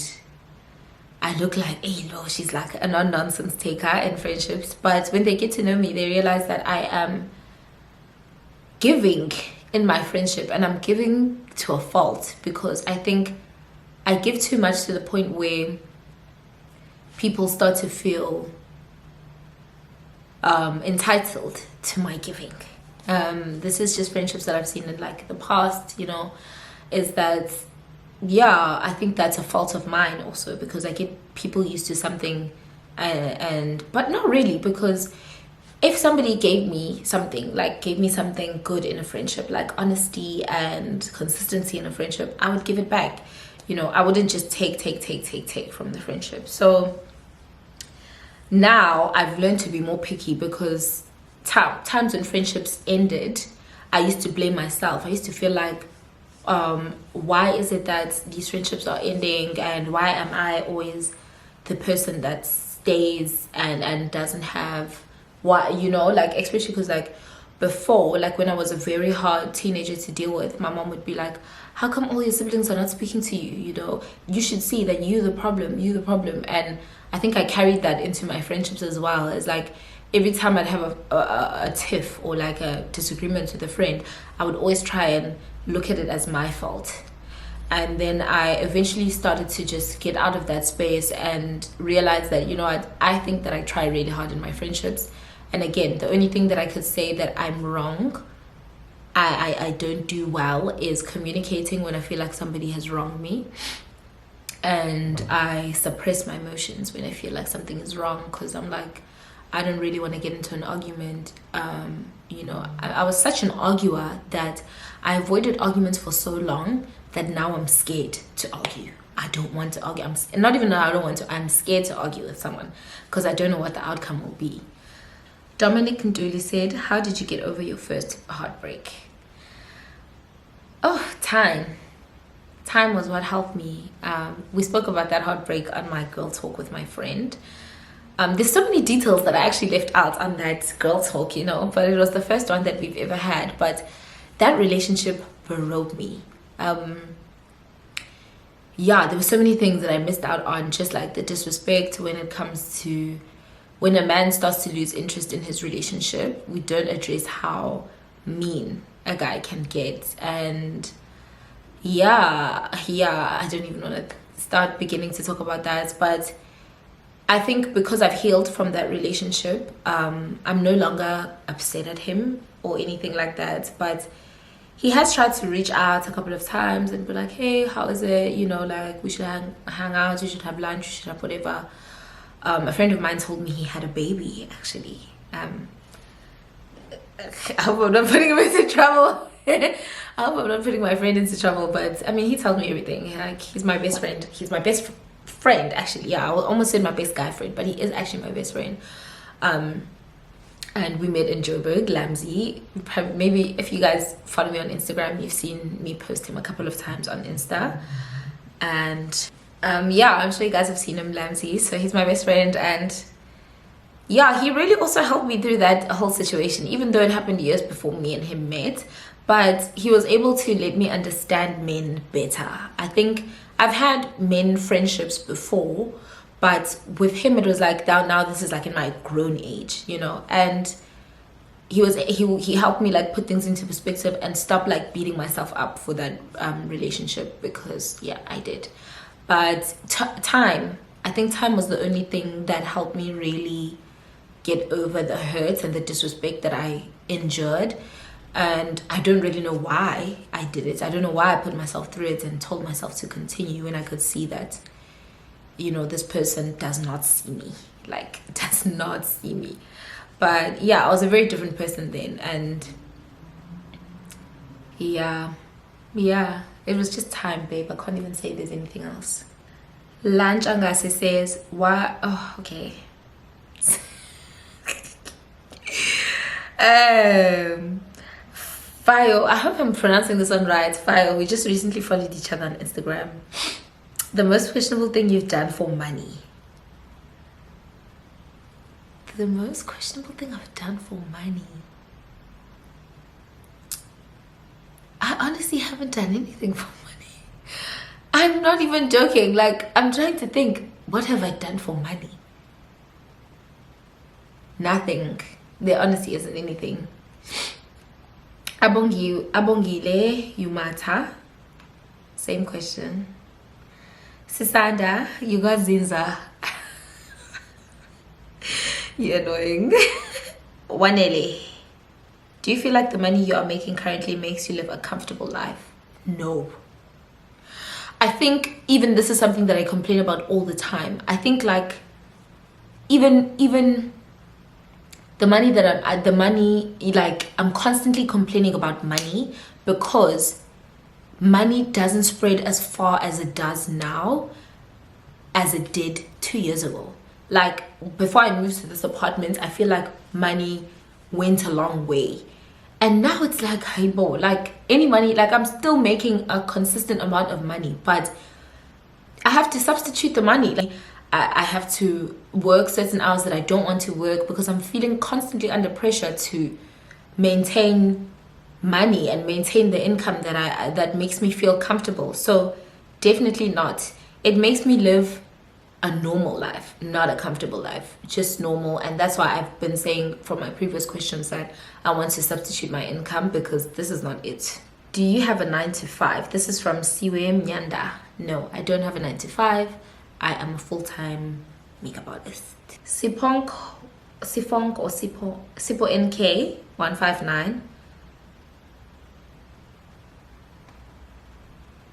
I look like, hey, no, she's like a non-nonsense taker in friendships. But when they get to know me, they realize that I am giving in my friendship, and I'm giving to a fault, because I think I give too much to the point where people start to feel entitled to my giving. This is just friendships that I've seen in like the past, is that, yeah, I think that's a fault of mine also, because I get people used to something, but not really, because if somebody gave me something good in a friendship, like honesty and consistency in a friendship, I would give it back. I wouldn't just take from the friendship. So now I've learned to be more picky, because times when friendships ended, I used to blame myself. I used to feel like, why is it that these friendships are ending, and why am I always the person that stays and doesn't have what, like, especially because like before, like when I was a very hard teenager to deal with, my mom would be like, how come all your siblings are not speaking to you? You should see that you're the problem. And I think I carried that into my friendships as well. It's like every time I'd have a tiff or like a disagreement with a friend, I would always try and look at it as my fault. And then I eventually started to just get out of that space and realize that, I think that I try really hard in my friendships. And again, the only thing that I could say that I'm wrong, I don't do well, is communicating when I feel like somebody has wronged me. and I suppress my emotions when I feel like something is wrong, because I'm like, I don't really want to get into an argument. You know, I was such an arguer that I avoided arguments for so long that now I'm scared to argue. I don't want to argue. Not even that I don't want to, I'm scared to argue with someone because I don't know what the outcome will be. Dominic Nduli said, how did you get over your first heartbreak? Oh, time. Time was what helped me. We spoke about that heartbreak on my girl talk with my friend. There's so many details that I actually left out on that girl talk, you know, but it was the first one that we've ever had. But that relationship broke me. Yeah, there were so many things that I missed out on, just like the disrespect when it comes to when a man starts to lose interest in his relationship. We don't address how mean a guy can get. And yeah, I don't even want to start beginning to talk about that. But I think because I've healed from that relationship, I'm no longer upset at him or anything like that. But he has tried to reach out a couple of times and be like, hey, how is it? You know, like, we should hang out, we should have lunch, we should have whatever. A friend of mine told me he had a baby, actually. I hope I'm not putting him into trouble. I hope I'm not putting my friend into trouble, but I mean, he tells me everything. Like, he's my best friend. He's my best friend, actually. Yeah, I almost said my best guy friend, but he is actually my best friend. And we met in Joburg, Lamzi. Maybe if you guys follow me on Instagram, you've seen me post him a couple of times on Insta. And yeah, I'm sure you guys have seen him, Lamzi. So he's my best friend, and yeah, he really also helped me through that whole situation, even though it happened years before me and him met. But he was able to let me understand men better. I think I've had men friendships before, but with him it was like now this is like in my grown age, you know. And he helped me like put things into perspective and stop like beating myself up for that relationship, because yeah, I did. But time, I think time was the only thing that helped me really get over the hurt and the disrespect that I endured. And I don't really know why I did it. I don't know why I put myself through it and told myself to continue when I could see that, you know, this person does not see me, like, does not see me. But yeah, I was a very different person then. And yeah, it was just time, babe. I can't even say there's anything else. Lunch Angase says, why? Oh, okay. Fio, I hope I'm pronouncing this one right. Fio, we just recently followed each other on Instagram. The most questionable thing you've done for money. The most questionable thing I've done for money. I honestly haven't done anything for money. I'm not even joking. Like, I'm trying to think, what have I done for money? Nothing. There honestly isn't anything. Abongile Yumata. Same question. Sisanda, you got Zinza. You're annoying. Wanele. Do you feel like the money you are making currently makes you live a comfortable life? No. I think even this is something that I complain about all the time. I think like even the money that I'm constantly complaining about money, because money doesn't spread as far as it does now as it did 2 years ago. Like, before I moved to this apartment, I feel like money went a long way. And now it's like, hey, bo, like any money, like I'm still making a consistent amount of money, but I have to substitute the money. Like, I have to work certain hours that I don't want to work because I'm feeling constantly under pressure to maintain money and maintain the income that makes me feel comfortable. So definitely not. It makes me live a normal life, not a comfortable life, just normal. And that's why I've been saying from my previous questions that I want to substitute my income, because this is not it. Do you have a 9-to-5? This is from Siwe Mnyanda. No, I don't have a 9-to-5. I am a full-time makeup artist. Sipo NK 159.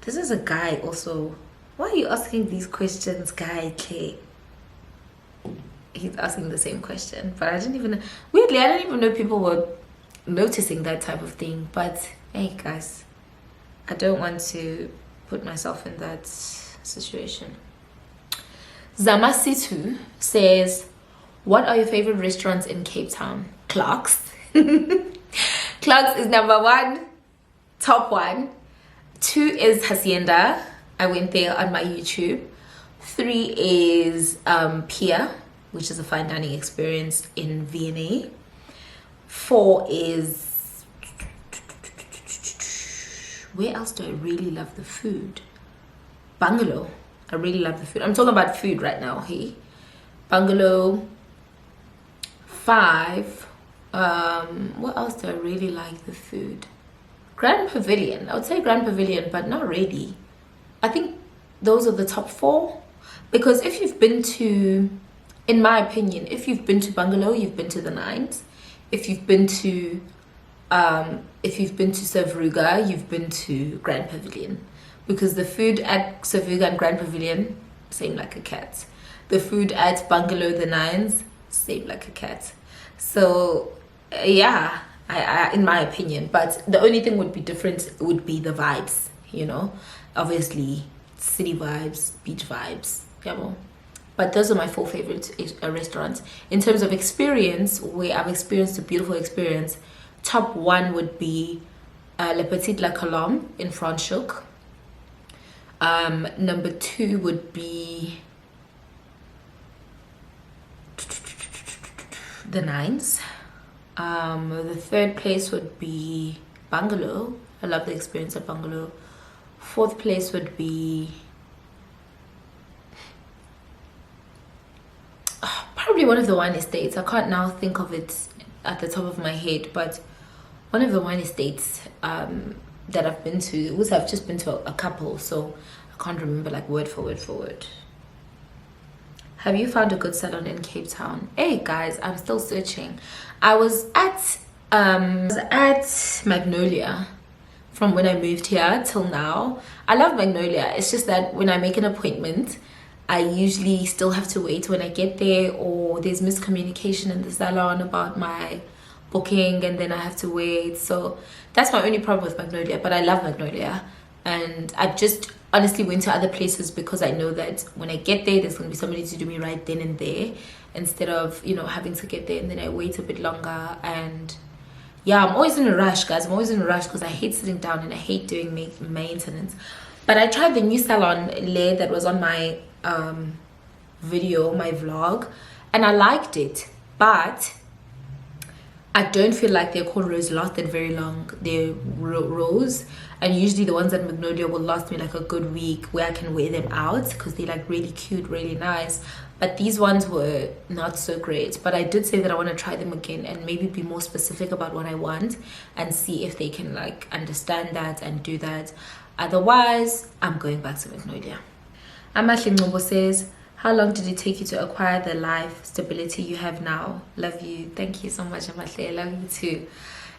This is a guy also. Why are you asking these questions, guy? Clay? He's asking the same question, but I didn't even, weirdly, I didn't even know people were noticing that type of thing. But hey, guys, I don't want to put myself in that situation. Zamasitu says, what are your favorite restaurants in Cape Town? Clark's. Clark's is number 1, top 1. 2 is Hacienda. I went there on my YouTube. 3 is Pier, which is a fine dining experience in V&A. 4 is, where else do I really love the food? Bungalow. I really love the food. I'm talking about food right now, hey? Bungalow. 5. What else do I really like the food? Grand Pavilion. I would say Grand Pavilion, but not really. I think those are the top 4. Because if you've been to, in my opinion, if you've been to Bungalow, you've been to the Nines. If you've been to Savruga, you've been to Grand Pavilion. Because the food at Savruga and Grand Pavilion, same like a cat. The food at Bungalow, the Nines, same like a cat. So yeah, I in my opinion, but the only thing would be different would be the vibes, you know. Obviously city vibes, beach vibes, yeah. But those are my 4 favorite restaurants. In terms of experience, where I've experienced a beautiful experience, top 1 would be Le Petit La Colombe in Franschhoek. Number 2 would be the Nines. The 3rd place would be Bungalow. I love the experience at Bungalow. 4th place would be probably one of the wine estates. I can't now think of it at the top of my head, but one of the wine estates that I've been to, which I've just been to a couple, so I can't remember like word for word. Have you found a good salon in Cape Town? Hey guys, I'm still searching. I was at Magnolia from when I moved here till now. I love Magnolia. It's just that when I make an appointment, I usually still have to wait when I get there, or there's miscommunication in the salon about my booking and then I have to wait. So that's my only problem with Magnolia, but I love Magnolia. And I've just honestly went to other places because I know that when I get there, there's going to be somebody to do me right then and there, instead of, you know, having to get there and then I wait a bit longer. And yeah, I'm always in a rush, guys. I'm always in a rush because I hate sitting down and I hate doing maintenance. But I tried the new salon layer that was on my video, my vlog, and I liked it, but I don't feel like their cornrows lasted very long. Their rows, and usually the ones at Magnolia will last me like a good week, where I can wear them out because they're like really cute, really nice. But these ones were not so great. But I did say that I want to try them again and maybe be more specific about what I want and see if they can like understand that and do that. Otherwise, I'm going back to Magnolia. Amahle Ngobo says, how long did it take you to acquire the life stability you have now? Love you. Thank you so much, Amahle. I love you too.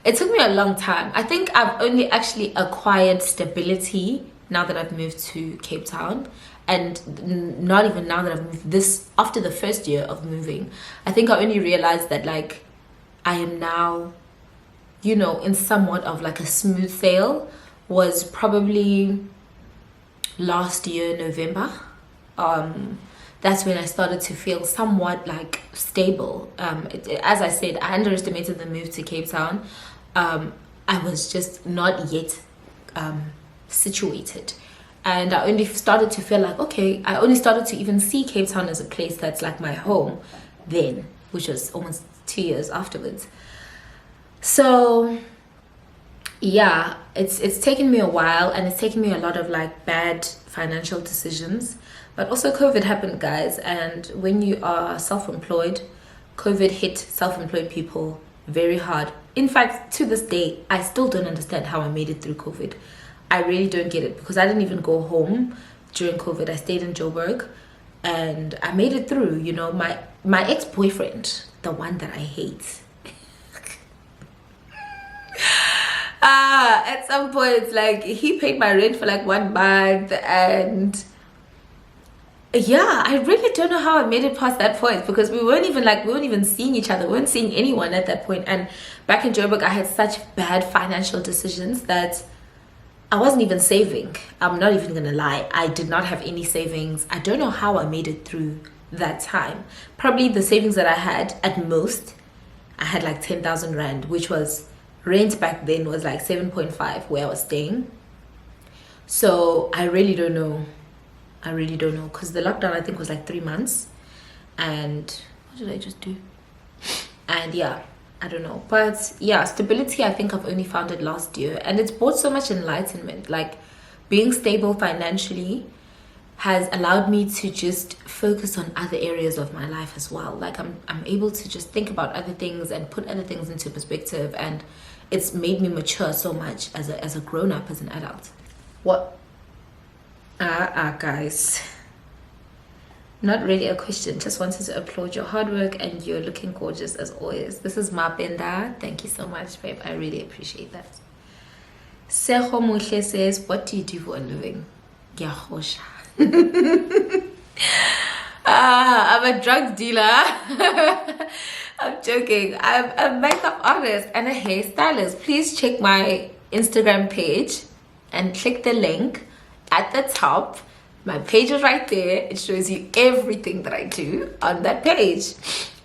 It took me a long time. I think I've only actually acquired stability now that I've moved to Cape Town, and not even now that I've moved, this after the first year of moving. I think I only realized that like I am now, you know, in somewhat of like a smooth sail was probably last year November. That's when I started to feel somewhat like stable. As I said, I underestimated the move to Cape Town. I was just not yet situated, and I only started to feel like, okay, I only started to even see Cape Town as a place that's like my home then, which was almost 2 years afterwards. So yeah, it's taken me a while, and it's taken me a lot of like bad financial decisions. But also COVID happened, guys, and when you are self-employed, COVID hit self-employed people very hard. In fact, to this day, I still don't understand how I made it through COVID. I really don't get it, because I didn't even go home during COVID. I stayed in Joburg and I made it through. You know, my ex-boyfriend, the one that I hate, at some point, like, he paid my rent for like 1 month, and Yeah, I really don't know how I made it past that point, because we weren't even seeing each other, we weren't seeing anyone at that point. And back in Joburg, I had such bad financial decisions that I wasn't even saving. I'm not even gonna lie, I did not have any savings. I don't know how I made it through that time. Probably the savings that I had, at most, I had like 10,000 rand, which was rent back then was like 7.5 where I was staying. So I really don't know. I really don't know, because the lockdown, I think, was like 3 months. And what did I just do? And yeah, I don't know. But yeah, stability, I think I've only found it last year, and it's brought so much enlightenment. Like, being stable financially has allowed me to just focus on other areas of my life as well. Like, I'm able to just think about other things and put other things into perspective, and it's made me mature so much as a grown-up, as an adult. What? Guys, not really a question, just wanted to applaud your hard work, and you're looking gorgeous as always. This is Mapenda. Thank you so much, babe. I really appreciate that. Seho Muhle says, what do you do for a living? Gyahosha. I'm a drug dealer. I'm joking. I'm a makeup artist and a hairstylist. Please check my Instagram page and click the link at the top. My page is right there. It shows you everything that I do on that page.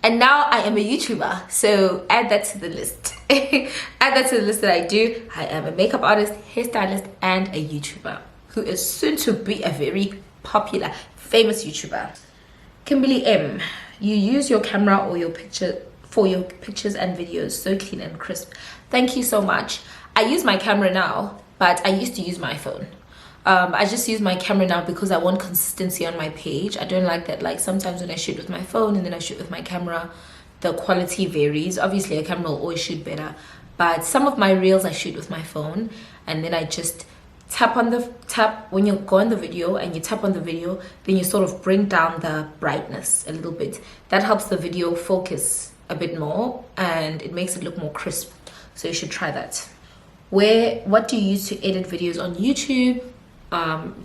And now I am a YouTuber, so add that to the list. Add that to the list that I do. I am a makeup artist, hairstylist, and a YouTuber who is soon to be a very popular, famous YouTuber. Kimberly M, you use your camera or your picture for your pictures and videos so clean and crisp. Thank you so much. I use my camera now, but I used to use my phone. I just use my camera now because I want consistency on my page. I don't like that, like, sometimes when I shoot with my phone and then I shoot with my camera, the quality varies. Obviously a camera will always shoot better, but some of my reels I shoot with my phone, and then I just tap when you go on the video and you tap on the video, then you sort of bring down the brightness a little bit. That helps the video focus a bit more and it makes it look more crisp. So you should try that. What do you use to edit videos on YouTube?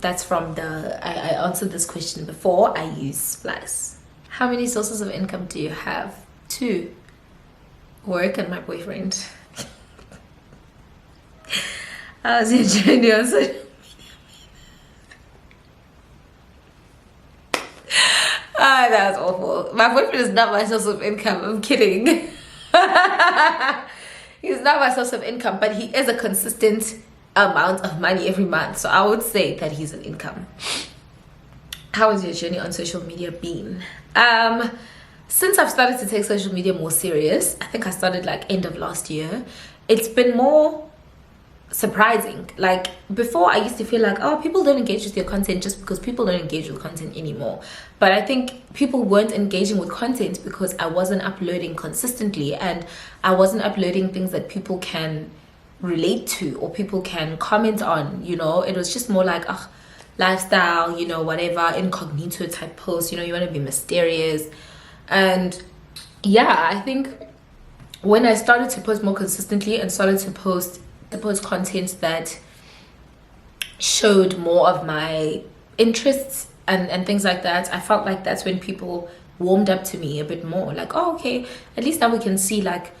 That's from I answered this question before. I use Splice. How many sources of income do you have? 2. Work and my boyfriend. How's your journey on social media? That was awful. My boyfriend is not my source of income. I'm kidding. He's not my source of income, but he is a consistent amount of money every month, so I would say that he's an income. How has your journey on social media been? Since I've started to take social media more serious, I think I started like end of last year, it's been more surprising. Like, before I used to feel like, oh, people don't engage with your content just because people don't engage with content anymore. But I think people weren't engaging with content because I wasn't uploading consistently, and I wasn't uploading things that people can relate to or people can comment on. You know, it was just more like lifestyle, you know, whatever, incognito type posts. You know, you want to be mysterious. And yeah, I think when I started to post more consistently and started to post content that showed more of my interests and things like that, I felt like that's when people warmed up to me a bit more. Like, oh, okay, at least now we can see like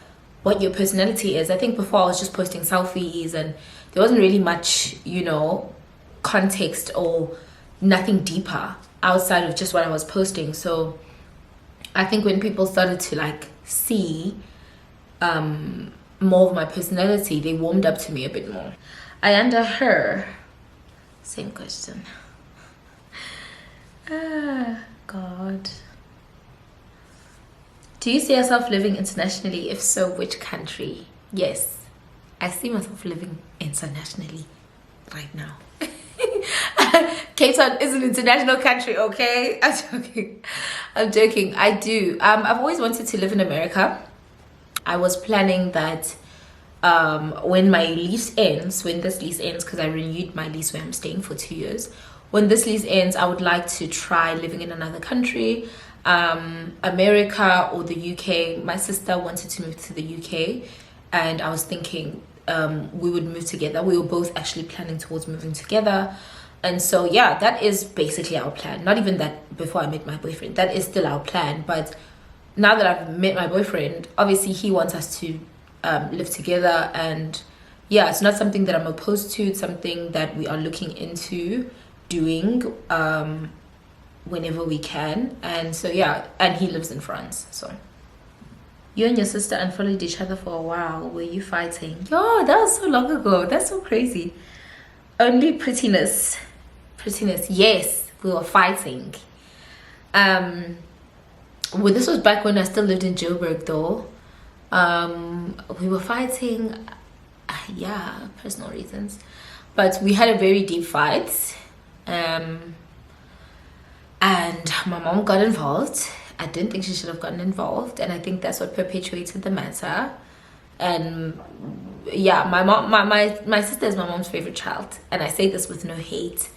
what your personality is. I think before I was just posting selfies and there wasn't really much, you know, context or nothing deeper outside of just what I was posting. So I think when people started to like see more of my personality, they warmed up to me a bit more. I under her, same question. God. Do you see yourself living internationally? If so, which country? Yes, I see myself living internationally right now. Cape Town is an international country, okay? I'm joking. I do. I've always wanted to live in America. I was planning that when my lease ends, because I renewed my lease where I'm staying for 2 years. When this lease ends, I would like to try living in another country, America or the UK. My sister wanted to move to the UK, and I was thinking we would move together. We were both actually planning towards moving together. And so yeah, that is basically our plan. Not even that before I met my boyfriend, that is still our plan. But now that I've met my boyfriend, obviously he wants us to live together. And yeah, it's not something that I'm opposed to. It's something that we are looking into doing whenever we can. And so yeah, and he lives in France. So you and your sister unfollowed each other for a while. Were you fighting? Yo, that was so long ago. That's so crazy. Only prettiness. Yes, we were fighting. Well, this was back when I still lived in Joburg though. We were fighting, yeah, personal reasons, but we had a very deep fight. And my mom got involved. I didn't think she should have gotten involved, and I think that's what perpetuated the matter. And yeah, my sister is my mom's favorite child, and I say this with no hate,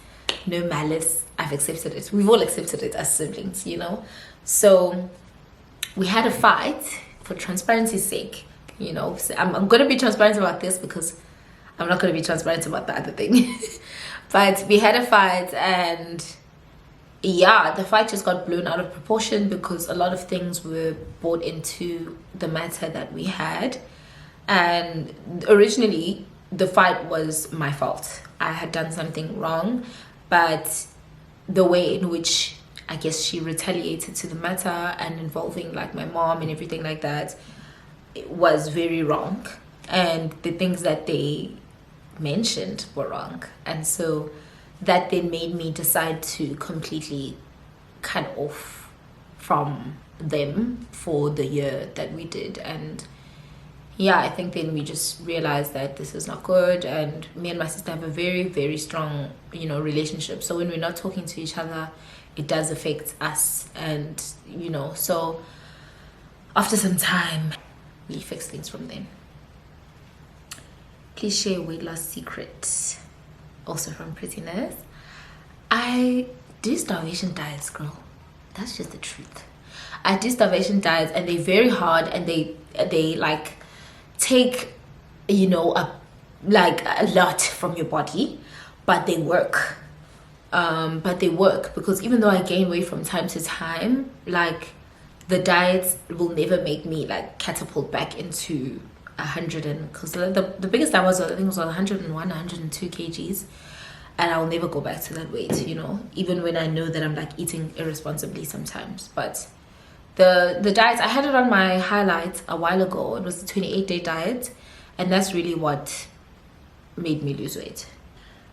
no malice. I've accepted it. We've all accepted it as siblings, you know. So we had a fight for transparency's sake, you know. So I'm gonna be transparent about this because I'm not gonna be transparent about the other thing. But we had a fight, and yeah, the fight just got blown out of proportion because a lot of things were brought into the matter that we had. And originally the fight was my fault. I had done something wrong, but the way in which I guess she retaliated to the matter and involving like my mom and everything like that, it was very wrong. And the things that they mentioned were wrong. And so that then made me decide to completely cut off from them for the year that we did. And yeah, I think then we just realized that this is not good. And me and my sister have a very, very strong, you know, relationship. So when we're not talking to each other, it does affect us. And, you know, so after some time, we fixed things from then. Please share weight loss secret. Also from Prettiness. I do starvation diets, girl. That's just the truth. I do starvation diets, and they're very hard, and they like take, you know, a lot from your body, but they work. Because even though I gain weight from time to time, like the diets will never make me like catapult back into 100, and because the biggest I was, I think it was 101, 102 kgs, and I'll never go back to that weight, you know, even when I know that I'm like eating irresponsibly sometimes. But the diets, I had it on my highlights a while ago. It was the 28-day diet, and that's really what made me lose weight.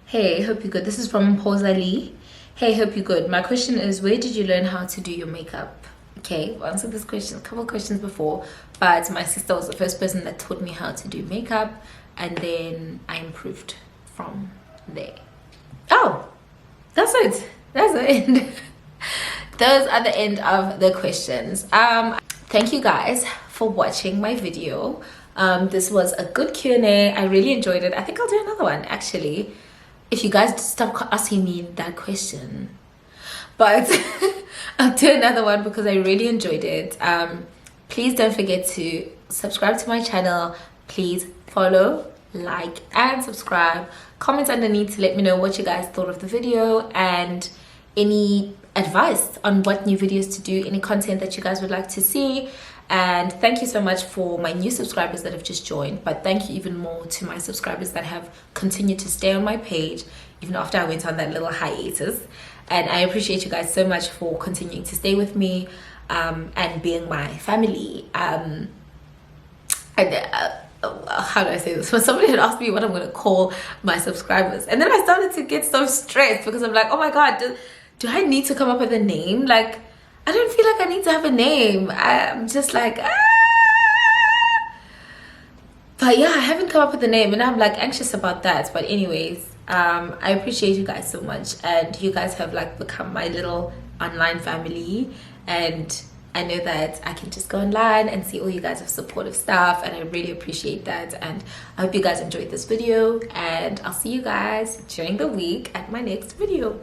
Hey, hope you're good. This is from Posa Lee. Hey, hope you're good. My question is, where did you learn how to do your makeup? Okay, I've answered this question a couple of questions before, but my sister was the first person that taught me how to do makeup, and then I improved from there. Oh, that's it. That's the end. Those are the end of the questions. Thank you guys for watching my video. This was a good Q&A. I really enjoyed it. I think I'll do another one actually, if you guys stop asking me that question. But I'll do another one because I really enjoyed it. Please don't forget to subscribe to my channel. Please follow, like, and subscribe. Comment underneath to let me know what you guys thought of the video and any advice on what new videos to do, any content that you guys would like to see. And thank you so much for my new subscribers that have just joined, but thank you even more to my subscribers that have continued to stay on my page even after I went on that little hiatus. And I appreciate you guys so much for continuing to stay with me and being my family. How do I say this? When somebody had asked me what I'm going to call my subscribers, and then I started to get so stressed because I'm like, oh my god, do I need to come up with a name? Like, I don't feel like I need to have a name. I'm just like, but yeah, I haven't come up with a name, and I'm like anxious about that. But anyways, I appreciate you guys so much, and you guys have like become my little online family, and I know that I can just go online and see all you guys have supportive stuff, and I really appreciate that. And I hope you guys enjoyed this video, and I'll see you guys during the week at my next video.